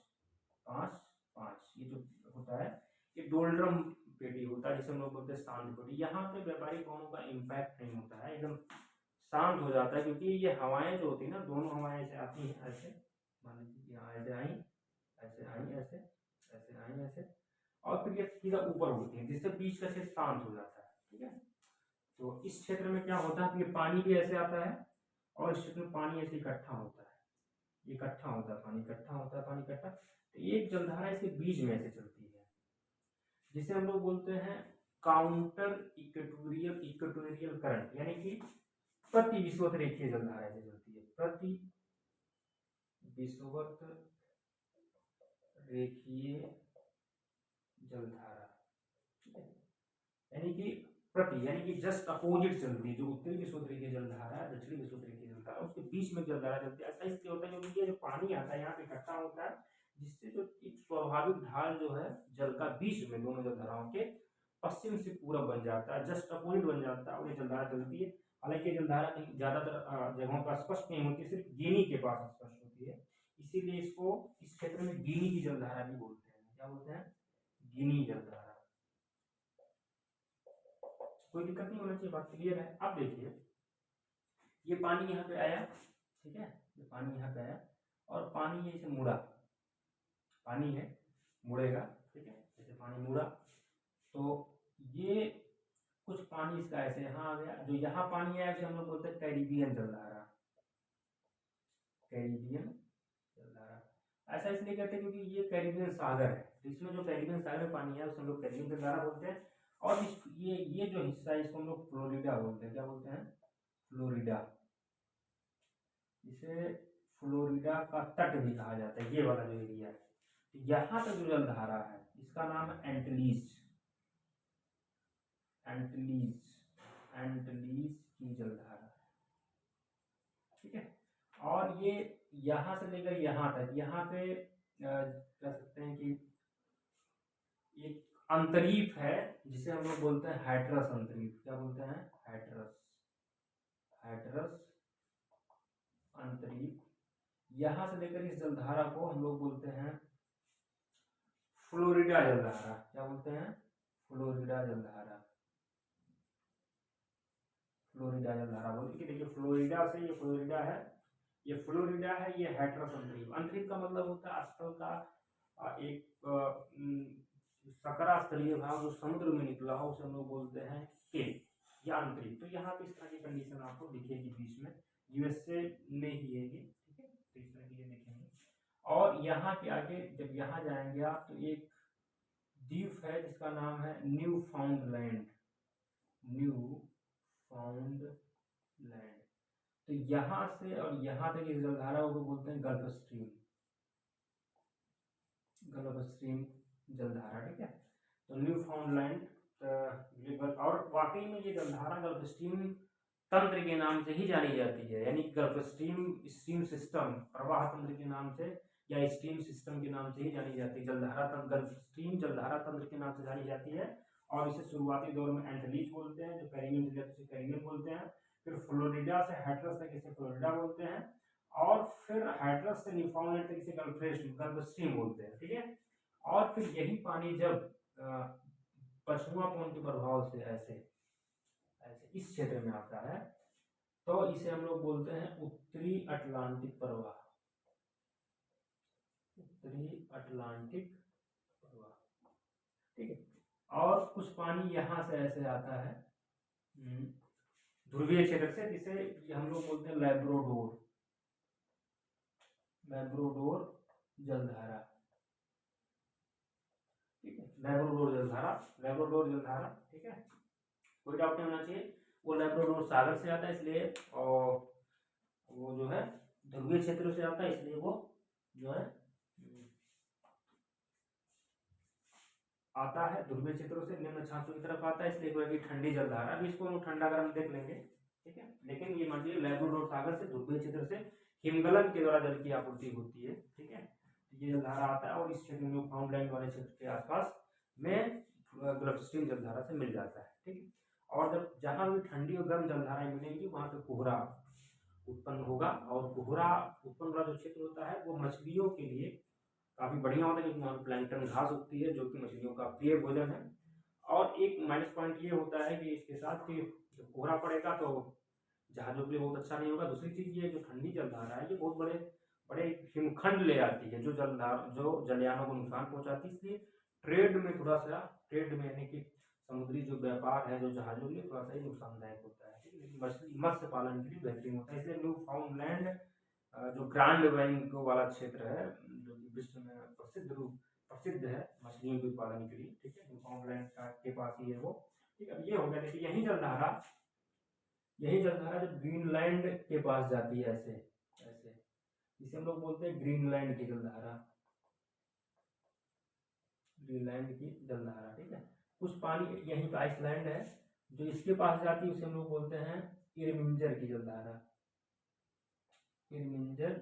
5 5 ये जो होता है, ये डोल्ड्रम पेटी होता है, जिसे हम लोग बोलते हैं शांत पेटी। यहाँ पे व्यापारिक कोणों का इम्पैक्ट नहीं होता है, एकदम शांत हो जाता है, क्योंकि ये हवाएं जो होती है ना, दोनों हवाएं ऐसे आती हैं, ऐसे मान लीजिए यहाँ ऐसे आई, ऐसे आई, ऐसे ऐसे आई, ऐसे, और फिर ये सीधा ऊपर उड़ती है, जिससे बीच का क्षेत्र शांत हो जाता है, ठीक है। तो इस क्षेत्र में क्या होता है, ये पानी भी ऐसे आता है, और इस क्षेत्र में पानी ऐसे इकट्ठा होता है, इकट्ठा होता है, पानी इकट्ठा होता है, पानी इकट्ठा, तो एक जलधारा इसके बीच में ऐसे चलती है, जिसे हम लोग बोलते हैं काउंटर इक्वेटोरियल, इक्वेटोरियल करंट, यानी कि प्रति विषुवत रेखीय जलधारा ऐसे चलती है, प्रति विषुवत रेखीय जलधारा, ठीक है। यानी कि प्रति, यानी कि जस्ट अपोजिट चलती है, जो उत्तरी विषुवत रेखीय जलधारा है, दक्षिणी विषुवत रेखीय जलधारा, उसके बीच में जलधारा चलती है। ऐसा इसलिए होता है क्योंकि ये जो पानी आता है यहाँ पे इकट्ठा होता है, जिससे जो एक स्वाभाविक ढाल जो है जल का बीच में दोनों जलधाराओं के पश्चिम से पूरब बन जाता है, जस्ट अपोजिट बन जाता है, और ये जलधारा चलती है। हालांकि जलधारा कहीं ज्यादातर जगहों पर स्पष्ट नहीं होती, सिर्फ गिनी के पास स्पष्ट होती है, इसीलिए इसको इस क्षेत्र में गिनी की जलधारा भी बोलते हैं। क्या बोलते हैं, गिनी जलधारा। कोई दिक्कत नहीं होना चाहिए, बात क्लियर है। अब देखिए, ये पानी यहाँ पे आया, ठीक है, ये पानी यहाँ पे आया, और पानी ये से मुड़ा, पानी है मुड़ेगा, ठीक है, जैसे पानी मुड़ा, तो ये कुछ पानी इसका ऐसे यहाँ आ गया, जो यहाँ पानी आया उसे हम लोग बोलते हैं कैरिबियन जलधारा। कैरिबियन जलधारा ऐसा इसलिए कहते हैं क्योंकि ये कैरिबियन सागर है, तो इसमें जो कैरिबियन सागर में पानी है उसे हम लोग कैरिबियन जलधारा बोलते हैं। और ये जो हिस्सा है इसको हम लोग फ्लोरिडा बोलते हैं। क्या बोलते हैं? फ्लोरिडा। इसे फ्लोरिडा का तट भी कहा जाता है, ये वाला जो एरिया है। तो यहाँ पे जो जलधारा है इसका नाम है एंटलीज। एंटलीज, एंटलीज की जलधारा, ठीक है। और ये यहाँ से लेकर यहाँ तक, यहाँ पे कह सकते हैं कि एक अंतरीप है जिसे हम लोग बोलते हैं हैट्रस अंतरीप। क्या बोलते हैं? हैट्रस, हैट्रस अंतरीप। यहाँ से लेकर इस जलधारा को हम लोग बोलते हैं फ्लोरिडा जलधारा। क्या बोलते हैं? फ्लोरिडा जलधारा। फ्लोरिडा जलधारा बोलते कि देखिए फ्लोरिडा से ये फ्लोरिडा है, ये फ्लोरिडा है, ये हैट्रस अंतरीप। अंतरीप का मतलब होता है स्थल का एक सकरा स्थलीय भाग जो समुद्र में निकला हो, उसे हम लोग बोलते हैं केप या अंतरीप। तो यहाँ पे इस तरह की कंडीशन आपको दिखेगी बीच में, यूएसए में ही है ये, ठीक है। तो इस तरह की ये दिखेंगे। और यहाँ के आगे जब यहाँ जाएंगे आप तो एक द्वीप है जिसका नाम है new found land. New found land. तो यहाँ से और यहाँ तक इस जलधारा को बोलते हैं गल्फ स्ट्रीम। गल्फ स्ट्रीम जलधारा, ठीक है। तो न्यू फाउंड लैंड और वाकई में ये जलधारा गल्फ स्ट्रीम तंत्र के नाम से ही जानी जाती है, यानी गल्फ स्ट्रीम सिस्टम प्रवाह तंत्र के नाम से या स्ट्रीम सिस्टम के नाम से ही जानी जाती है। जलधारा तंत्र, गल्फ स्ट्रीम जलधारा तंत्र के नाम से जानी जाती है। और इसे शुरुआती दौर में एंटलीज बोलते हैं, जो कैरिबियन से कैरिबियन बोलते हैं। फिर फ्लोरिडा से हैट्रस तक इसे फ्लोरिडा बोलते हैं। और फिर हैट्रस से न्यूफाउंडलैंड तक इसे गल्फ स्ट्रीम बोलते हैं, ठीक है। और फिर यही पानी जब पछुआ पवन के प्रभाव से ऐसे ऐसे इस क्षेत्र में आता है तो इसे हम लोग बोलते हैं उत्तरी अटलांटिक प्रवाह। उत्तरी अटलांटिक प्रवाह, ठीक है। और कुछ पानी यहाँ से ऐसे आता है ध्रुवीय क्षेत्र से, जिसे हम लोग बोलते हैं लैब्राडोर। लैब्राडोर जलधारा, ठीक है। लैब्राडोर जलधारा, लैब्राडोर जलधारा, ठीक है। कोई डाउट नहीं होना चाहिए। वो लैब्राडोर सागर से आता है इसलिए, और वो जो है ध्रुवीय क्षेत्र से आता है इसलिए वो जो है आता है ध्रुवीय क्षेत्रों से निम्न अक्षांशों की तरफ आता है, इसलिए कोई ठंडी जलधारा। अभी इसको हम ठंडा गर्म देख लेंगे, ठीक है। लेकिन ये मान लीजिए लैब्राडोर सागर से ध्रुवीय क्षेत्र से हिमगलन के द्वारा जल की आपूर्ति होती है, ठीक है। ये जलधारा आता है और इस क्षेत्र में फाउंडलैंड वाले क्षेत्र के आसपास में गल्फ स्ट्रीम जलधारा से मिल जाता है, ठीक है। और जब जहाँ भी ठंडी और गर्म जलधाराएं मिलेंगी वहाँ पे कोहरा उत्पन्न होगा, और कोहरा उत्पन्न वाला जो क्षेत्र होता है वो मछलियों के लिए काफ़ी बढ़िया होता है, क्योंकि वहाँ प्लैंकटन घास उगती है जो कि मछलियों का प्रिय भोजन है। और एक माइनस पॉइंट ये होता है कि इसके साथ कि जब कोहरा पड़ेगा तो जहाजों के लिए बहुत अच्छा नहीं होगा। दूसरी चीज़ ये जो ठंडी जलधारा है ये बहुत बड़े बड़े हिमखंड ले आती है जो जलयानों को नुकसान पहुंचाती है। इसलिए ट्रेड में थोड़ा सा, ट्रेड में यानी कि समुद्री जो व्यापार है जो जहाजों के लिए थोड़ा सा ही नुकसानदायक होता है, ठीक है। लेकिन मत्स्य पालन के लिए बेहतरीन होता है। इसलिए न्यू फाउंडलैंड जो ग्रांड बैंक वाला क्षेत्र है जो कि विश्व में प्रसिद्ध है मछलियों के उत्पादन के लिए, ठीक है। न्यू फाउंडलैंड के पास ही है वो, ठीक है। ये हो गया। देखिए यही जलधारा जब ग्रीनलैंड के पास जाती है ऐसे ऐसे, इसे हम लोग बोलते हैं ग्रीनलैंड की जलधारा। ग्रीनलैंड की जलधारा, ठीक है। कुछ पानी यहीं पे आइसलैंड है जो इसके पास जाती है, उसे हम लोग बोलते हैं इरमिंजर की जलधारा। इरमिंजर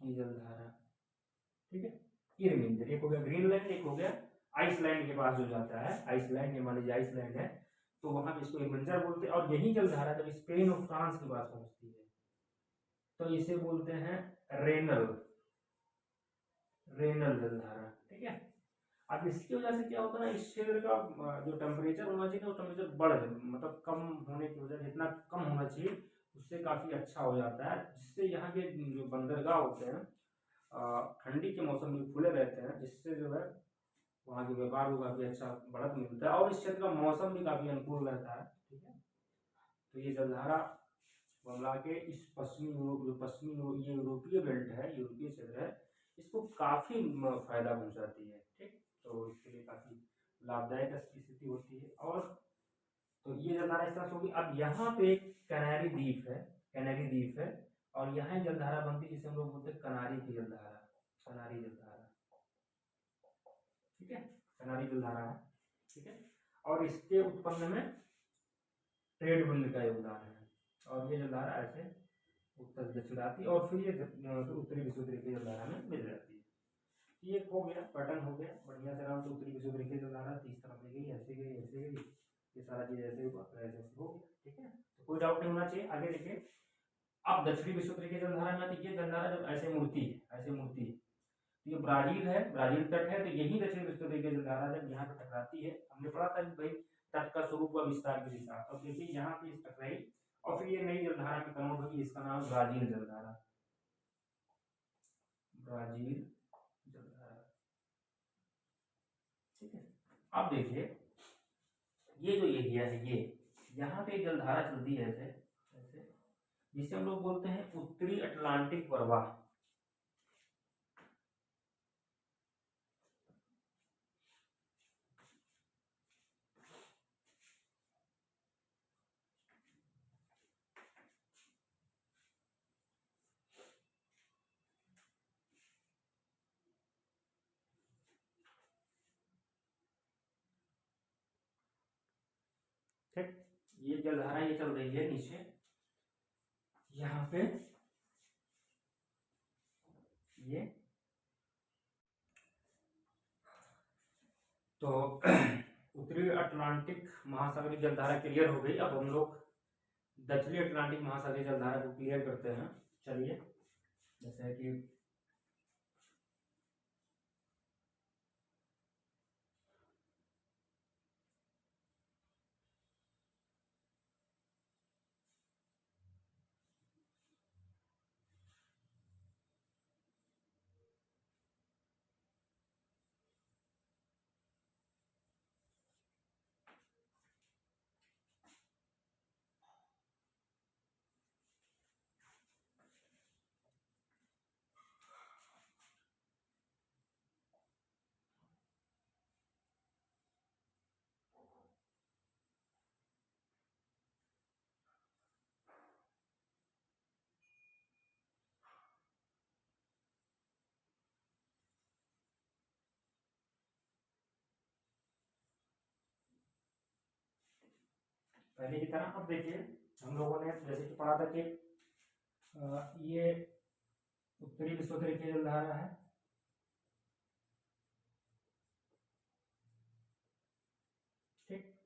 की जलधारा, ठीक है। इरमिंजर, एक हो गया ग्रीनलैंड, एक हो गया आइसलैंड के पास जो जाता है। आइसलैंड, ये मान लीजिए आइसलैंड है तो वहां पे इसको इरमिंजर बोलते हैं। और यही जलधारा जब स्पेन और फ्रांस के पास पहुंचती है तो इसे बोलते हैं रेनल जलधारा, ठीक है। अब इसकी वजह से क्या होता है ना, इस क्षेत्र का जो टेम्परेचर होना चाहिए वो टेम्परेचर बढ़ मतलब कम होने की वजह से, जितना कम होना चाहिए उससे काफ़ी अच्छा हो जाता है, जिससे यहाँ के जो बंदरगाह होते हैं ठंडी के मौसम में खुले रहते हैं, जिससे जो है वहाँ के व्यापार को काफ़ी अच्छा बढ़त मिलता है और इस क्षेत्र का मौसम भी काफ़ी अनुकूल रहता है। ठीक है, तो ये जलधारा बंगाल के इस ये यूरोपीय बेल्ट है, यूरोपीय क्षेत्र है, इसको काफ़ी फायदा पहुँचाती है। ठीक, तो इसके लिए काफ़ी लाभदायक स्थिति होती है। और तो ये जलधारा इस तरह से होगी। अब यहाँ पे एक कनारी द्वीप है, कनारी द्वीप है, और यहाँ जलधारा बनती है जिसे हम लोग बोलते हैं कनारी की जलधारा, कनारी जलधारा। ठीक है, कनारी जलधारा है। ठीक है, और इसके उत्पन्न में ट्रेड विंड का योगदान है, और ये जलधारा ऐसे उत्तर दक्षिण आती है और फिर ये उत्तरी विश्वद्वीपीय जलधारा में मिल जाती है। ये हो गया, पैटर्न हो गया बढ़िया से आराम से। उत्तरी विश्वद्वीपीय जलधारा 30 तरफ से गई, ऐसे गई, ऐसे गई, ये सारा चीज ऐसे हुआ, ऐसे हो गया। ठीक है, तो कोई डाउट नहीं होना चाहिए। आगे देखिए, अब दक्षिणी विश्वद्वीपीय जलधारा में आती है जलधारा जब ऐसे मुड़ती है, ऐसे मुड़ती है, तो ये ब्राजील है, ब्राजील तट है, तो यही दक्षिणी विश्वद्वीपीय जलधारा जब यहाँ पे टकराती है, हमने पढ़ा था भाई तट का स्वरूप व विस्तार की दिशा। अब देखिए यहाँ पे टकराई और फिर ये नई जलधारा में कन्वर्ट होगी, इसका नाम ब्राजील जलधारा, ब्राजील जलधारा। ठीक है, अब देखिए ये जो एरिया है, ये यहाँ पे जलधारा चलती है ऐसे ऐसे, जिसे हम लोग बोलते हैं उत्तरी अटलांटिक प्रवाह। ठीक, ये जलधारा ये चल रही है नीचे यहाँ पे, ये तो उत्तरी अटलांटिक महासागरीय जलधारा क्लियर हो गई। अब हम लोग दक्षिणी अटलांटिक महासागरीय जलधारा को क्लियर करते हैं। चलिए, जैसे कि पहले की तरह अब देखिए, हम लोगों ने जैसे कि पढ़ा था कि ये उत्तरी विश्वद्वीपीय जलधारा है, ठीक,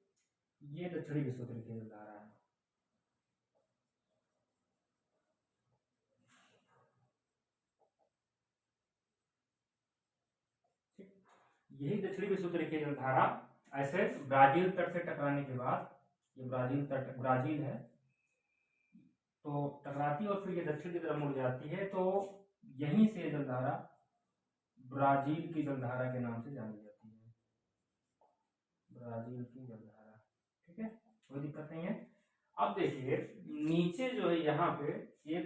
ये दक्षिणी विश्वद्वीपीय जलधारा है। ठीक, यही दक्षिणी विश्वद्वीपीय जलधारा ऐसे ब्राजील तट से टकराने के बाद, ये ब्राजील तट, ब्राजील है, तो टकराती और फिर ये दक्षिण की तरफ मुड़ जाती है, तो यहीं से जलधारा ब्राजील की जलधारा के नाम से जानी जाती है, ब्राजील की जलधारा। ठीक है, कोई दिक्कत नहीं है। अब देखिए नीचे जो है यहाँ पे एक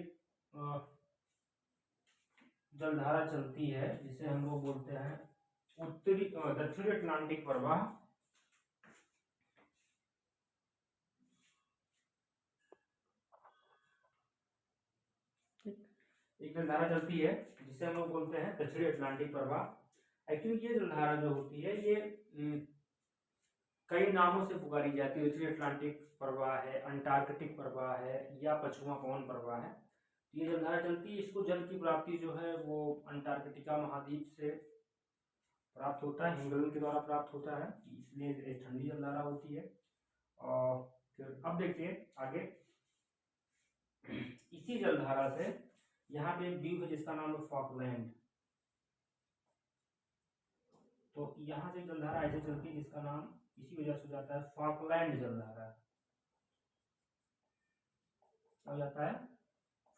जलधारा चलती है जिसे हम लोग बोलते हैं उत्तरी दक्षिणी अटलांटिक प्रवाह। एक जलधारा चलती है जिसे हम लोग बोलते हैं दक्षिणी अटलांटिक प्रवाह। एक्चुअली ये जलधारा जो होती है ये कई नामों से पुकारी जाती है। दक्षिणी अटलांटिक प्रवाह है, अंटार्कटिक प्रवाह है, या पश्चिमा पवन प्रवाह है। ये जलधारा चलती है, इसको जल की प्राप्ति जो है वो अंटार्कटिका महाद्वीप से प्राप्त होता है, हिमगलन के द्वारा प्राप्त होता है, इसलिए ठंडी जलधारा होती है। और फिर अब देखिए आगे, इसी जलधारा से यहाँ पे एक द्वीप है जिसका नाम है फॉकलैंड। तो यहाँ से जलधारा ऐसे चलती है जिसका नाम इसी वजह से हो जाता है फॉकलैंड जलधारा, हो जाता है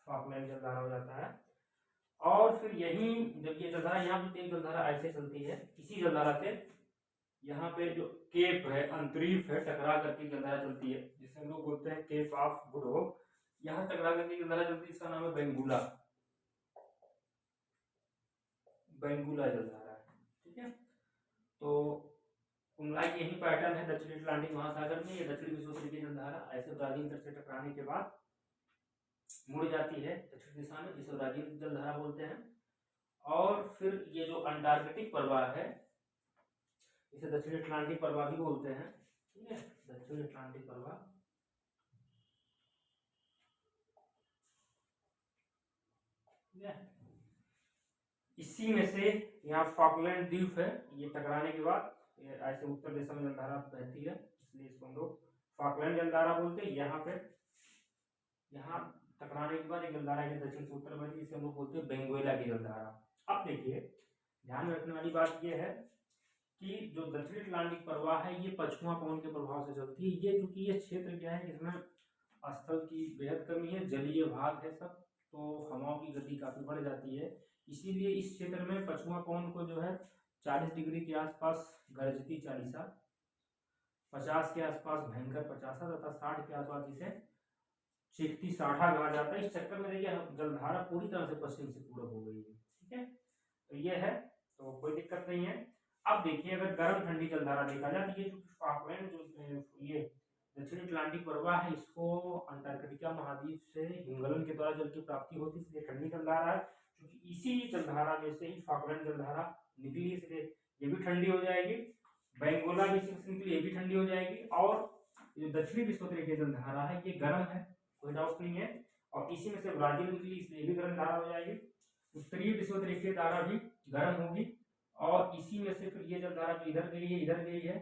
फॉकलैंड जलधारा हो जाता है। और फिर यही जब ये जलधारा यहाँ पे एक जलधारा ऐसे चलती है, इसी जलधारा से यहाँ पे जो केप है, अंतरीप है, टकरा करके गंधारा चलती है, जिसे हम लोग बोलते हैं केप ऑफ गुड होप। यहाँ टकरा करके गंधारा चलती है, इसका नाम है बेंगुला, बेंगुला जलधारा है। ठीक है, तो कुंडलाई यही पैटर्न है दक्षिणी अटलांटिक महासागर में। ये दक्षिणी विश्व की जलधारा ऐसे ब्राजील तट से टकराने के बाद मुड़ जाती है दक्षिण दिशा में, जिसे ब्राजील जलधारा बोलते हैं। और फिर ये जो अंटार्कटिक प्रवाह है, इसे दक्षिणी अटलांटिक प्रवाह भी बोलते हैं। ठीक है, दक्षिणी अटलांटिक प्रवाह। ठीक है, इसी में से यहाँ फॉकलैंड द्वीप है, ये टकराने के बाद ऐसे उत्तर दिशा में जलधारा बहती है, इसलिए इसको हम लोग फॉकलैंड जलधारा बोलते हैं। यहाँ पे यहाँ टकराने के बाद एक जलधारा है दक्षिण से उत्तर बहती है, इसे हम लोग बोलते हैं बेंगुएला की जलधारा। अब देखिए, ध्यान रखने वाली बात यह है कि जो दक्षिण अटलांटिक प्रवाह है, ये पछुआ पवन के प्रभाव से चलती है। ये क्योंकि ये क्षेत्र क्या है, इसमें स्थल की बेहद कमी है, जलीय भाग है सब, तो हवाओं की गति काफी बढ़ जाती है। इसीलिए इस क्षेत्र में पछुआ पवन को जो है 40 डिग्री के आसपास गरजती चालीसा, 50 के आसपास भयंकर पचासा तथा 60 के आसपास इसे चीखती साठा कहा जाता है। इस चक्कर में देखिए जलधारा पूरी तरह से पश्चिम से पूरब हो गई है। ठीक है, तो ये है, तो कोई दिक्कत नहीं है। अब देखिए, अगर गर्म ठंडी जलधारा देखा जाए तो ये जो फॉकलैंड जो ये दक्षिण अटलांटिक प्रवाह है, इसको अंटार्कटिका महाद्वीप से हिमगलन के द्वारा जल की प्राप्ति होती है, इसलिए ठंडी जलधारा है। क्योंकि इसी जलधारा में से ही फॉकलैंड जलधारा निकली, इसलिए ये भी ठंडी हो जाएगी। बेंगोला भी निकली, ये भी ठंडी हो जाएगी। और जो दक्षिणी विश्व की जलधारा है, ये गर्म है, कोई डाउट नहीं है। और इसी में से ब्राजील निकली, इसलिए भी गर्म धारा हो जाएगी। उत्तरी विश्व की धारा भी गर्म होगी। और इसी में से फिर ये जलधारा जो इधर गई है, इधर गई है,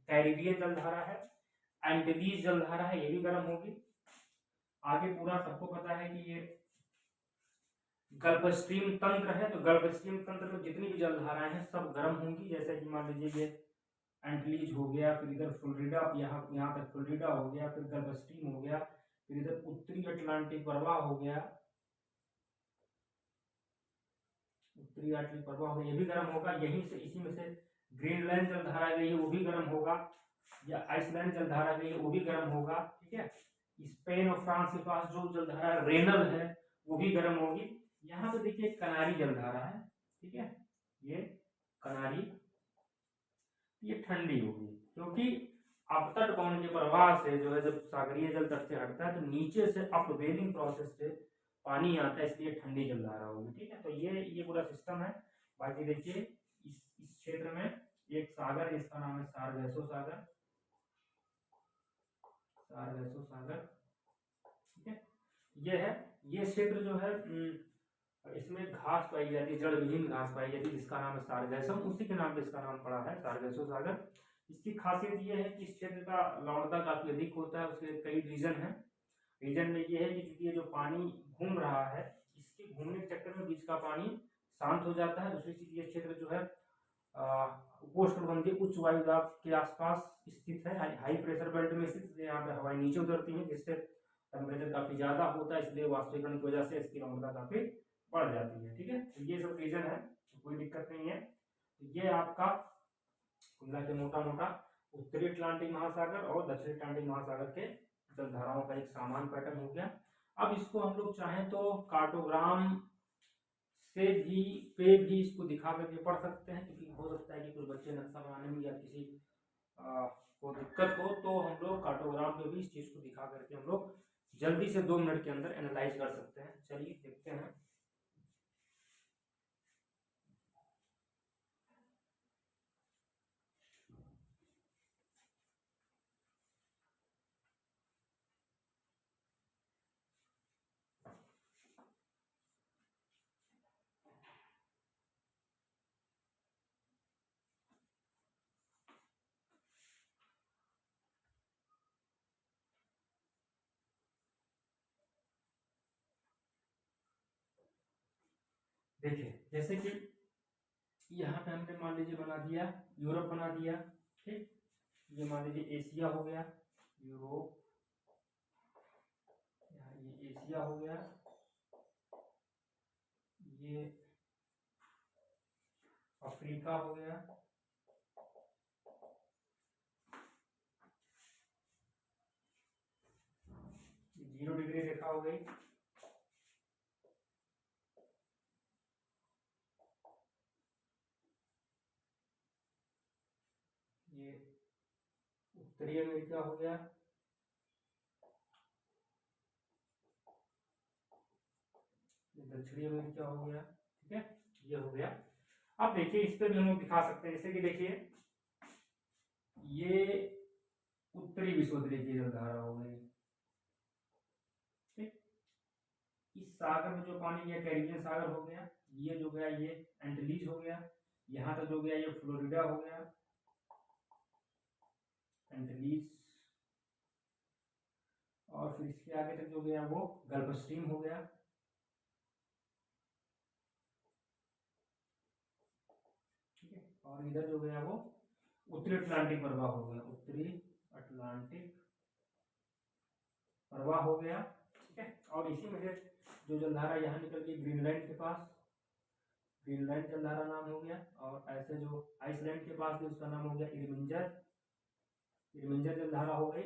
कैरिबियन जलधारा है, एंटीलीज जलधारा है, ये भी गर्म होगी। आगे पूरा सबको पता है कि ये गल्फ स्ट्रीम तंत्र है, तो गल्फ स्ट्रीम तंत्र में जितनी भी जलधाराएं हैं सब गर्म होंगी। जैसे कि मान लीजिए ये एंटीलीज हो गया, फिर इधर फ्लोरिडा, यहाँ तक फ्लोरिडा हो गया, फिर गल्फ स्ट्रीम हो गया, फिर इधर उत्तरी अटलांटिक प्रवाह हो गया, उत्तरी अटलांटिक प्रवाह हो गया, ये भी गर्म होगा। यहीं से इसी में से ग्रीनलैंड जलधारा गई है, वो भी गर्म होगा। या आइसलैंड जलधारा गई है, वो भी गर्म होगा। ठीक है, स्पेन और फ्रांस के पास जो जलधारा रेनल है, वो भी गर्म होगी। यहाँ पे देखिए कनारी जलधारा है। ठीक है, ये कनारी, ये ठंडी होगी, क्योंकि अपतट पवन के प्रवाह से जो है, जब सागरीय जल तट से हटता है तो नीचे से अपवेलिंग प्रोसेस से पानी आता है, इसलिए ठंडी जलधारा होगी। ठीक है, तो ये पूरा सिस्टम है। बाकी देखिए, इस क्षेत्र में एक सागर, इसका नाम है सारगैसो सागर, सारगैसो सागर। ठीक है, ये है, ये क्षेत्र जो है इसमें घास पाई जाती है, जड़ विहीन घास पाई जाती है, जिसका नाम है सारगैसम, उसी के नाम पे इसका नाम पड़ा है सारगैसो सागर। इसकी खासियत ये है कि इस क्षेत्र का लवणता काफी अधिक होता है, उसके कई रीजन है। रीजन में ये है कि चूंकि ये जो पानी घूम रहा है, इसके घूमने के चक्कर में बीच का पानी शांत हो जाता है। दूसरी चीज, ये क्षेत्र जो है उपोष्णकटिबंधीय उच्च वायु दाब के आसपास स्थित है, हाई प्रेशर बेल्ट में स्थित, यहाँ पे हवाएं नीचे उतरती हैं, जिससे टेम्परेचर काफी ज्यादा होता है, इसलिए वाष्पीकरण की वजह से इसकी लवणता काफी बढ़ जाती है। ठीक है, तो ये सब रीजन है, तो कोई दिक्कत नहीं है। तो ये आपका कुंडला के मोटा मोटा उत्तरी अटलांटिक महासागर और दक्षिणी अटलांटिक महासागर के जलधाराओं का एक सामान्य पैटर्न हो गया। अब इसको हम लोग चाहें तो कार्टोग्राम से भी इसको दिखा करके पढ़ सकते हैं, क्योंकि हो सकता है कि कुछ बच्चे नक्शा बनाने में या किसी को दिक्कत हो, तो हम लोग कार्टोग्राम पे भी इस चीज को दिखा करके हम लोग जल्दी से 2 मिनट के अंदर एनालाइज कर सकते हैं। चलिए देखते हैं। देखिए, जैसे कि यहाँ पे हमने मान लीजिए बना दिया यूरोप, बना दिया। ठीक, ये मान लीजिए एशिया हो गया, यूरोप, ये एशिया हो गया, ये अफ्रीका हो गया, 0 डिग्री रेखा हो गई। ये उत्तरी अमेरिका हो गया, ये दक्षिणी अमेरिका हो गया। ठीक है, ये हो गया। अब देखिए इस पे भी हम लोग दिखा सकते हैं, जैसे कि देखिए ये उत्तरी विषुवत रेखीय जलधारा हो गई। ठीक, इस सागर में जो पानी गया कैरिबियन सागर हो गया, ये जो गया ये एंटीलीज हो गया, यहाँ तक जो गया ये फ्लोरिडा हो गया, एंटीलीज, और फिर इसके आगे तक जो गया वो गल्फ स्ट्रीम हो गया। ठीक है, और इधर जो गया वो उत्तरी अटलांटिक प्रवाह हो गया, उत्तरी अटलांटिक प्रवाह हो गया। ठीक है, और इसी में से जो जलधारा यहाँ निकल गई ग्रीनलैंड के पास, ग्रीनलैंड जलधारा नाम हो गया, और ऐसे जो आइसलैंड के पास भी उसका नाम हो गया इरमिंजर, इरमिंजर जलधारा हो गई।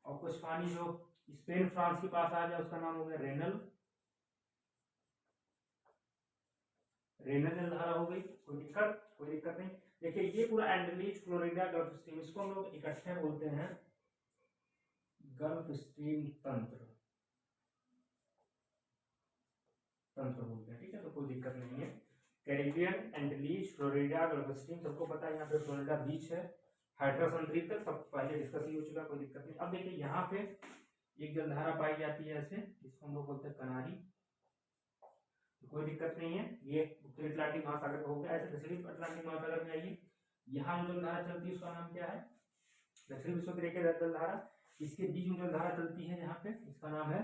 और कुछ पानी जो स्पेन फ्रांस के पास आ गया उसका नाम हो गया रेनल, रेनल जलधारा हो गई। कोई दिक्कत नहीं। देखिए ये पूरा एंटीलीज, फ्लोरिडा, गल्फ स्ट्रीम, इसको हम लोग इकट्ठे बोलते हैं गल्फ स्ट्रीम तंत्र बोलते हैं। ठीक है, तो कोई दिक्कत नहीं है। कैरिबियन, एंटीलीज, फ्लोरिडा, गल्फ स्ट्रीम सबको पता है। यहाँ पे फ्लोरिडा बीच है, हाइड्रस अंतरिक्ष तक सब पहले डिस्कस ही हो चुका, कोई दिक्कत नहीं। अब देखिए यहाँ पे एक जलधारा पाई जाती है ऐसे, जिसको हम लोग बोलते हैं कनारी, तो कोई दिक्कत नहीं है। ये उत्तरी अटलांटिक महासागर हो गया। ऐसे दक्षिणी अटलांटिक महासागर में आइए, यहाँ जो जलधारा चलती है उसका नाम क्या है, दक्षिणी विषुवत रेखीय जलधारा। इसके बीच में जलधारा चलती है यहाँ पे, इसका नाम है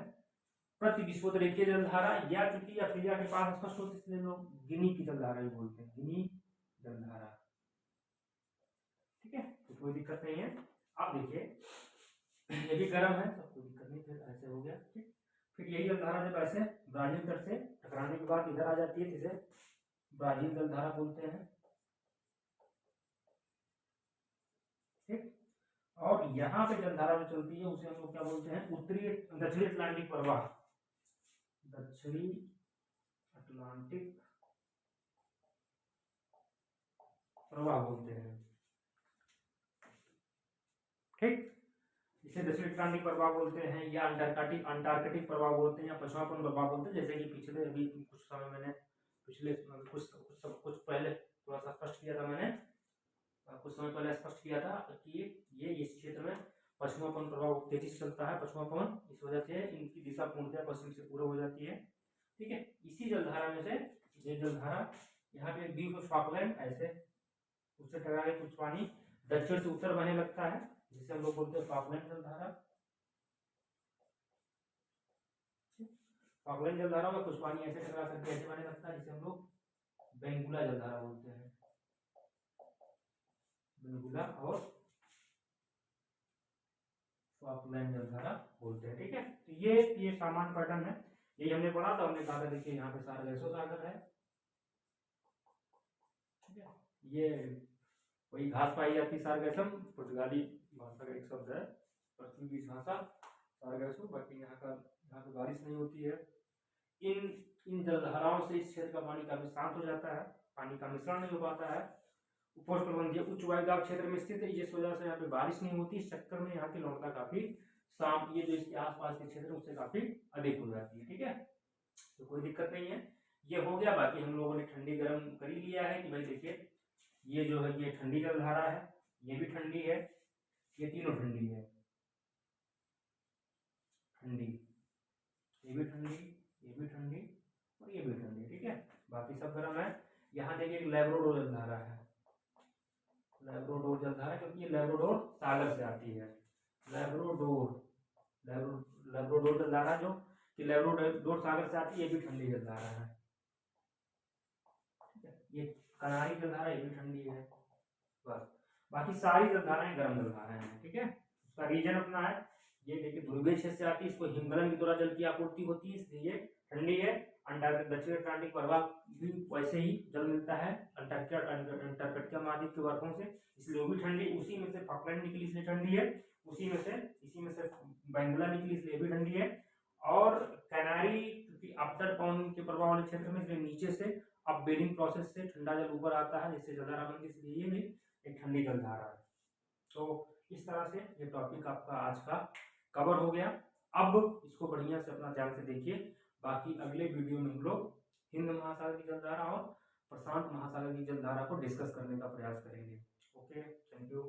प्रति विषुवत रेखीय जलधारा, या चूंकि अफ्रीका के पास स्पष्ट होती है इसलिए लोग गिनी की जलधारा भी बोलते हैं, गिनी जलधारा। ठीक है, तो कोई दिक्कत नहीं है। अब देखिए ये भी गर्म है, तो कोई दिक्कत नहीं, फिर ऐसे हो गया। ठीक, फिर यही जलधारा जब ऐसे ब्राजील तट से टकराने के बाद इधर आ जाती है, जिसे ब्राजील जलधारा बोलते हैं। ठीक, और यहाँ पे जलधारा जो चलती है उसे हम लोग क्या बोलते हैं, उत्तरी दक्षिणी अटलांटिक प्रवाह, दक्षिणी अटलांटिक प्रवाह बोलते हैं। ठीक, इसे दक्षिणी अटलांटिक प्रवाह बोलते हैं, या अंटार्कटिक प्रवाह बोलते हैं, या पश्चिमापन प्रवाह बोलते हैं। जैसे कि पिछले अभी कुछ समय मैंने पिछले कुछ पहले थोड़ा सा स्पष्ट किया था, मैंने कुछ समय पहले स्पष्ट किया था कि ये इस क्षेत्र में पश्चिमापन प्रभाव तेजी से चलता है, पश्चिमापन, इस वजह से इनकी दिशा पूर्णतः पश्चिम से पूर्व हो जाती है। ठीक है, इसी जलधारा में से ये जलधारा यहाँ पे द्वीप फॉकलैंड ऐसे उससे टकरा के कुछ पानी दक्षिण से उत्तर बहने लगता है, जिसे हम लोग बोलते हैं फॉकलैंड जलधारा। फॉकलैंड जलधारा में कुछ पानी ऐसे टकरा करके ऐसे बहने लगता है, जिसे हम लोग बेंगुला जलधारा बोलते हैं, बेंगुला और फॉकलैंड जलधारा बोलते हैं। ठीक है, तो ये सामान्य पैटर्न है, यही हमने पढ़ा था। हमने कहा था देखिए यहाँ पे सार्गेसो सागर है। ठीक है, ये वही घास पाई जाती है सार्गेसम, पुर्तगाली भाषा का एक शब्द है, पोर्तुगीज भाषा सार्गेसो। बाकी यहाँ पे बारिश नहीं होती है। इन जलधाराओं से इस क्षेत्र का पानी काफी शांत हो जाता है, पानी का मिश्रण नहीं हो पाता है। उपोष्णकटिबंधीय उच्च वायुदाब क्षेत्र में स्थित है, जिस वजह से यहाँ पे बारिश नहीं होती। इस चक्कर में यहाँ की लवणता काफी ये जो इसके आसपास के क्षेत्र उससे काफी अधिक हो जाती है। ठीक है, तो कोई दिक्कत नहीं है। ये हो गया। बाकी हम लोगों ने ठंडी गर्म कर ही लिया है कि भाई देखिए ये जो है ये ठंडी जलधारा है, ये भी ठंडी है, ये तीनों ठंडी है, ठंडी, ये भी ठंडी, ये भी ठंडी और ये भी ठंडी। ठीक है, बाकी सब गर्म है। यहाँ देखिए एक लैब्राडोर जलधारा है, लैब्राडोर जलधारा, क्योंकि ये लैब्राडोर सागर से आती है। लैब्राडोर जलधारा जो कि लैब्राडोर सागर से आती है, ये भी ठंडी जलधारा है। ये कनारी जलधारा, ये भी ठंडी है। बस बाकी सारी जलधाराएं गर्म जलधाराएं हैं। ठीक है, उसका रीजन अपना है। ये देखिए ध्रुवीय क्षेत्र से आती है, इसको हिमगलन के द्वारा जल की आपूर्ति होती है, इसलिए ये ठंडी है। दक्षिण अटलांटिक प्रवाह भी वैसे ही जल मिलता है अंटार्कटिका महाद्वीप के बर्फों से, इसलिए वो भी ठंडी। उसी में से फॉकलैंड निकली इसलिए ठंडी है, इसी में से बेंगुला निकली इसलिए भी ठंडी है। और कैनारी क्योंकि अपतर पवन के प्रभाव वाले क्षेत्र में, इसलिए नीचे से अपवेलिंग प्रोसेस से ठंडा जल ऊपर आता है जिससे जलधारा बनती है, इसलिए ये भी एक ठंडी जलधारा है। तो इस तरह से ये टॉपिक आपका आज का कवर हो गया। अब इसको बढ़िया से अपना ध्यान से देखिए, बाकी अगले वीडियो में हम लोग हिंद महासागर की जलधारा और प्रशांत महासागर की जलधारा को डिस्कस करने का प्रयास करेंगे। Okay, thank you.